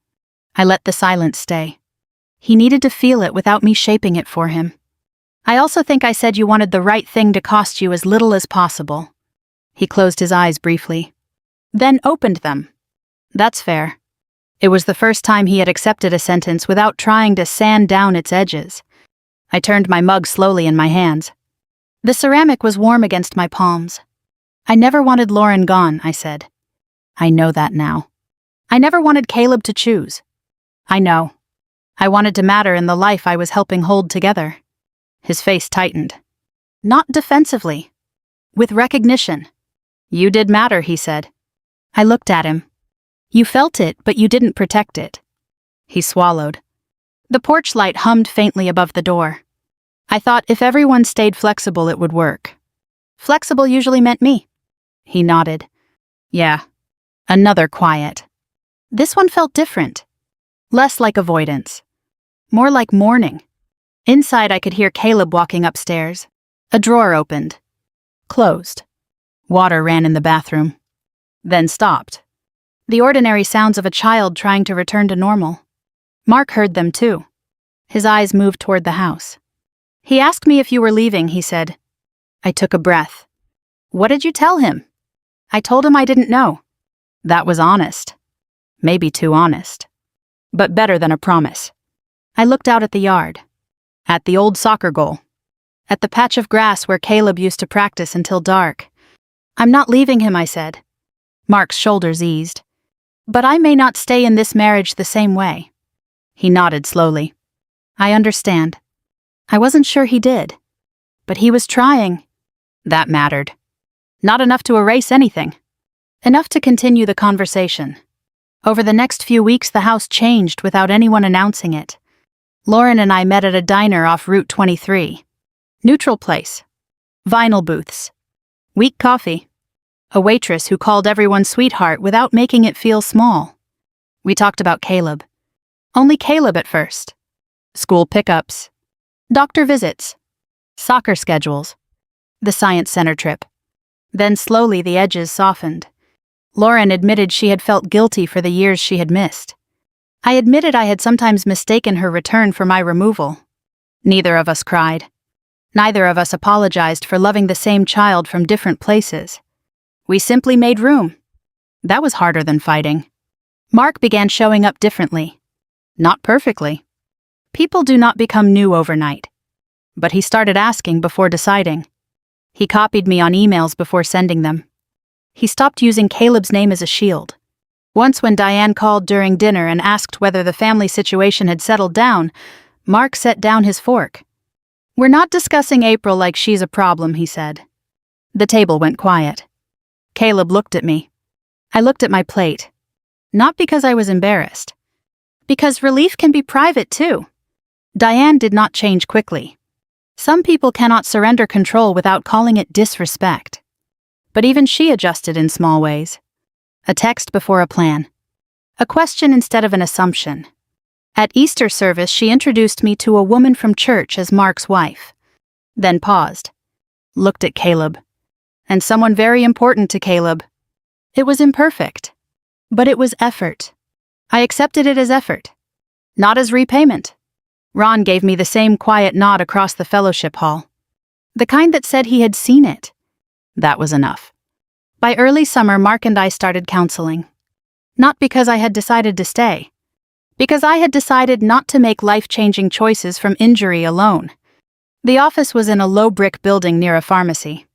I let the silence stay. He needed to feel it without me shaping it for him. I also think I said you wanted the right thing to cost you as little as possible. He closed his eyes briefly. Then opened them. That's fair. It was the first time he had accepted a sentence without trying to sand down its edges. I turned my mug slowly in my hands. The ceramic was warm against my palms. I never wanted Lauren gone, I said. I know that now. I never wanted Caleb to choose. I know. I wanted to matter in the life I was helping hold together. His face tightened. Not defensively. With recognition. You did matter, he said. I looked at him. You felt it, but you didn't protect it. He swallowed. The porch light hummed faintly above the door. I thought if everyone stayed flexible, it would work. Flexible usually meant me. He nodded. Yeah. Another quiet. This one felt different. Less like avoidance. More like mourning. Inside, I could hear Caleb walking upstairs. A drawer opened. Closed. Water ran in the bathroom. Then stopped. The ordinary sounds of a child trying to return to normal. Mark heard them too. His eyes moved toward the house. He asked me if you were leaving, he said. I took a breath. What did you tell him? I told him I didn't know. That was honest. Maybe too honest. But better than a promise. I looked out at the yard. At the old soccer goal. At the patch of grass where Caleb used to practice until dark. I'm not leaving him, I said. Mark's shoulders eased. But I may not stay in this marriage the same way. He nodded slowly. I understand. I wasn't sure he did. But he was trying. That mattered. Not enough to erase anything. Enough to continue the conversation. Over the next few weeks, the house changed without anyone announcing it. Lauren and I met at a diner off Route 23. Neutral place. Vinyl booths. Weak coffee. A waitress who called everyone sweetheart without making it feel small. We talked about Caleb. Only Caleb at first. School pickups. Doctor visits. Soccer schedules. The science center trip. Then slowly the edges softened. Lauren admitted she had felt guilty for the years she had missed. I admitted I had sometimes mistaken her return for my removal. Neither of us cried. Neither of us apologized for loving the same child from different places. We simply made room. That was harder than fighting. Mark began showing up differently. Not perfectly. People do not become new overnight. But he started asking before deciding. He copied me on emails before sending them. He stopped using Caleb's name as a shield. Once when Diane called during dinner and asked whether the family situation had settled down, Mark set down his fork. We're not discussing April like she's a problem, he said. The table went quiet. Caleb looked at me. I looked at my plate. Not because I was embarrassed. Because relief can be private too. Diane did not change quickly. Some people cannot surrender control without calling it disrespect. But even she adjusted in small ways. A text before a plan. A question instead of an assumption. At Easter service, she introduced me to a woman from church as Mark's wife. Then paused. Looked at Caleb. And someone very important to Caleb. It was imperfect. But it was effort. I accepted it as effort. Not as repayment. Ron gave me the same quiet nod across the fellowship hall. The kind that said he had seen it. That was enough. By early summer, Mark and I started counseling. Not because I had decided to stay. Because I had decided not to make life-changing choices from injury alone. The office was in a low brick building near a pharmacy.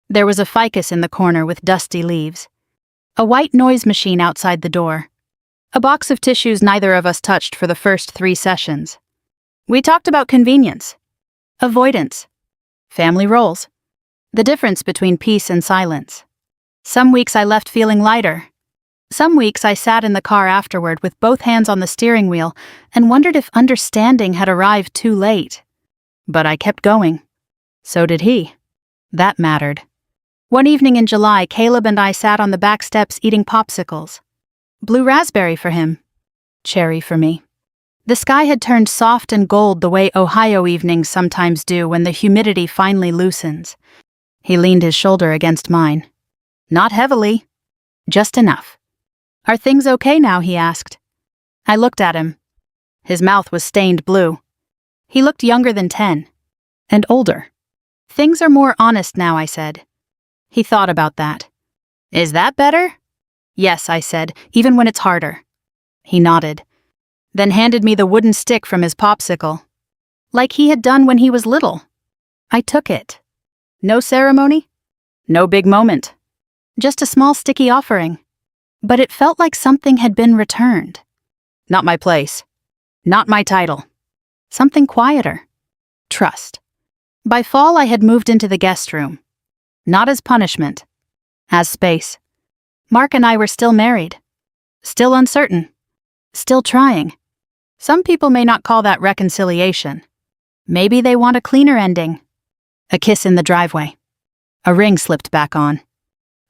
There was a ficus in the corner with dusty leaves. A white noise machine outside the door. A box of tissues neither of us touched for the first 3 sessions. We talked about convenience. Avoidance. Family roles. The difference between peace and silence. Some weeks I left feeling lighter. Some weeks I sat in the car afterward with both hands on the steering wheel and wondered if understanding had arrived too late. But I kept going. So did he. That mattered. One evening in July, Caleb and I sat on the back steps eating popsicles. Blue raspberry for him. Cherry for me. The sky had turned soft and gold the way Ohio evenings sometimes do when the humidity finally loosens. He leaned his shoulder against mine. Not heavily. Just enough. Are things okay now? He asked. I looked at him. His mouth was stained blue. He looked younger than 10. And older. Things are more honest now, I said. He thought about that. Is that better? Yes, I said, even when it's harder. He nodded. Then handed me the wooden stick from his popsicle. Like he had done when he was little. I took it. No ceremony? No big moment. Just a small sticky offering. But it felt like something had been returned. Not my place. Not my title. Something quieter. Trust. By fall, I had moved into the guest room. Not as punishment, as space. Mark and I were still married. Still uncertain. Still trying. Some people may not call that reconciliation. Maybe they want a cleaner ending. A kiss in the driveway. A ring slipped back on.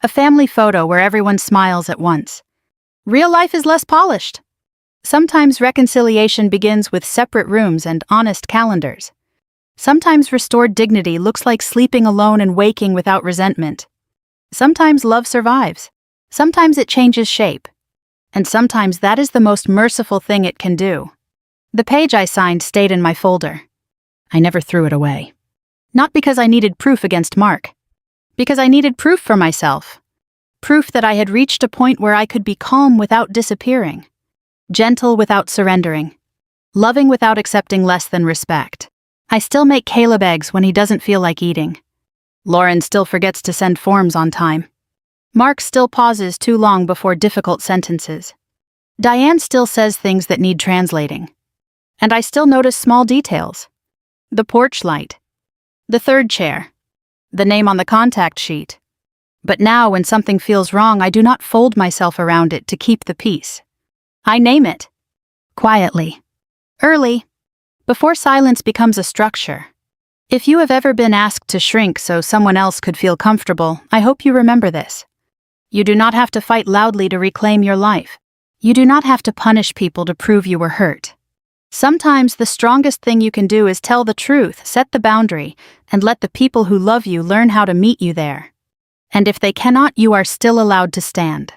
A family photo where everyone smiles at once. Real life is less polished. Sometimes reconciliation begins with separate rooms and honest calendars. Sometimes restored dignity looks like sleeping alone and waking without resentment. Sometimes love survives. Sometimes it changes shape. And sometimes that is the most merciful thing it can do. The page I signed stayed in my folder. I never threw it away. Not because I needed proof against Mark. Because I needed proof for myself. Proof that I had reached a point where I could be calm without disappearing. Gentle without surrendering. Loving without accepting less than respect. I still make Caleb eggs when he doesn't feel like eating. Lauren still forgets to send forms on time. Mark still pauses too long before difficult sentences. Diane still says things that need translating. And I still notice small details. The porch light. The third chair. The name on the contact sheet. But now when something feels wrong, I do not fold myself around it to keep the peace. I name it. Quietly. Early. Before silence becomes a structure. If you have ever been asked to shrink so someone else could feel comfortable, I hope you remember this. You do not have to fight loudly to reclaim your life. You do not have to punish people to prove you were hurt. Sometimes the strongest thing you can do is tell the truth, set the boundary, and let the people who love you learn how to meet you there. And if they cannot, you are still allowed to stand.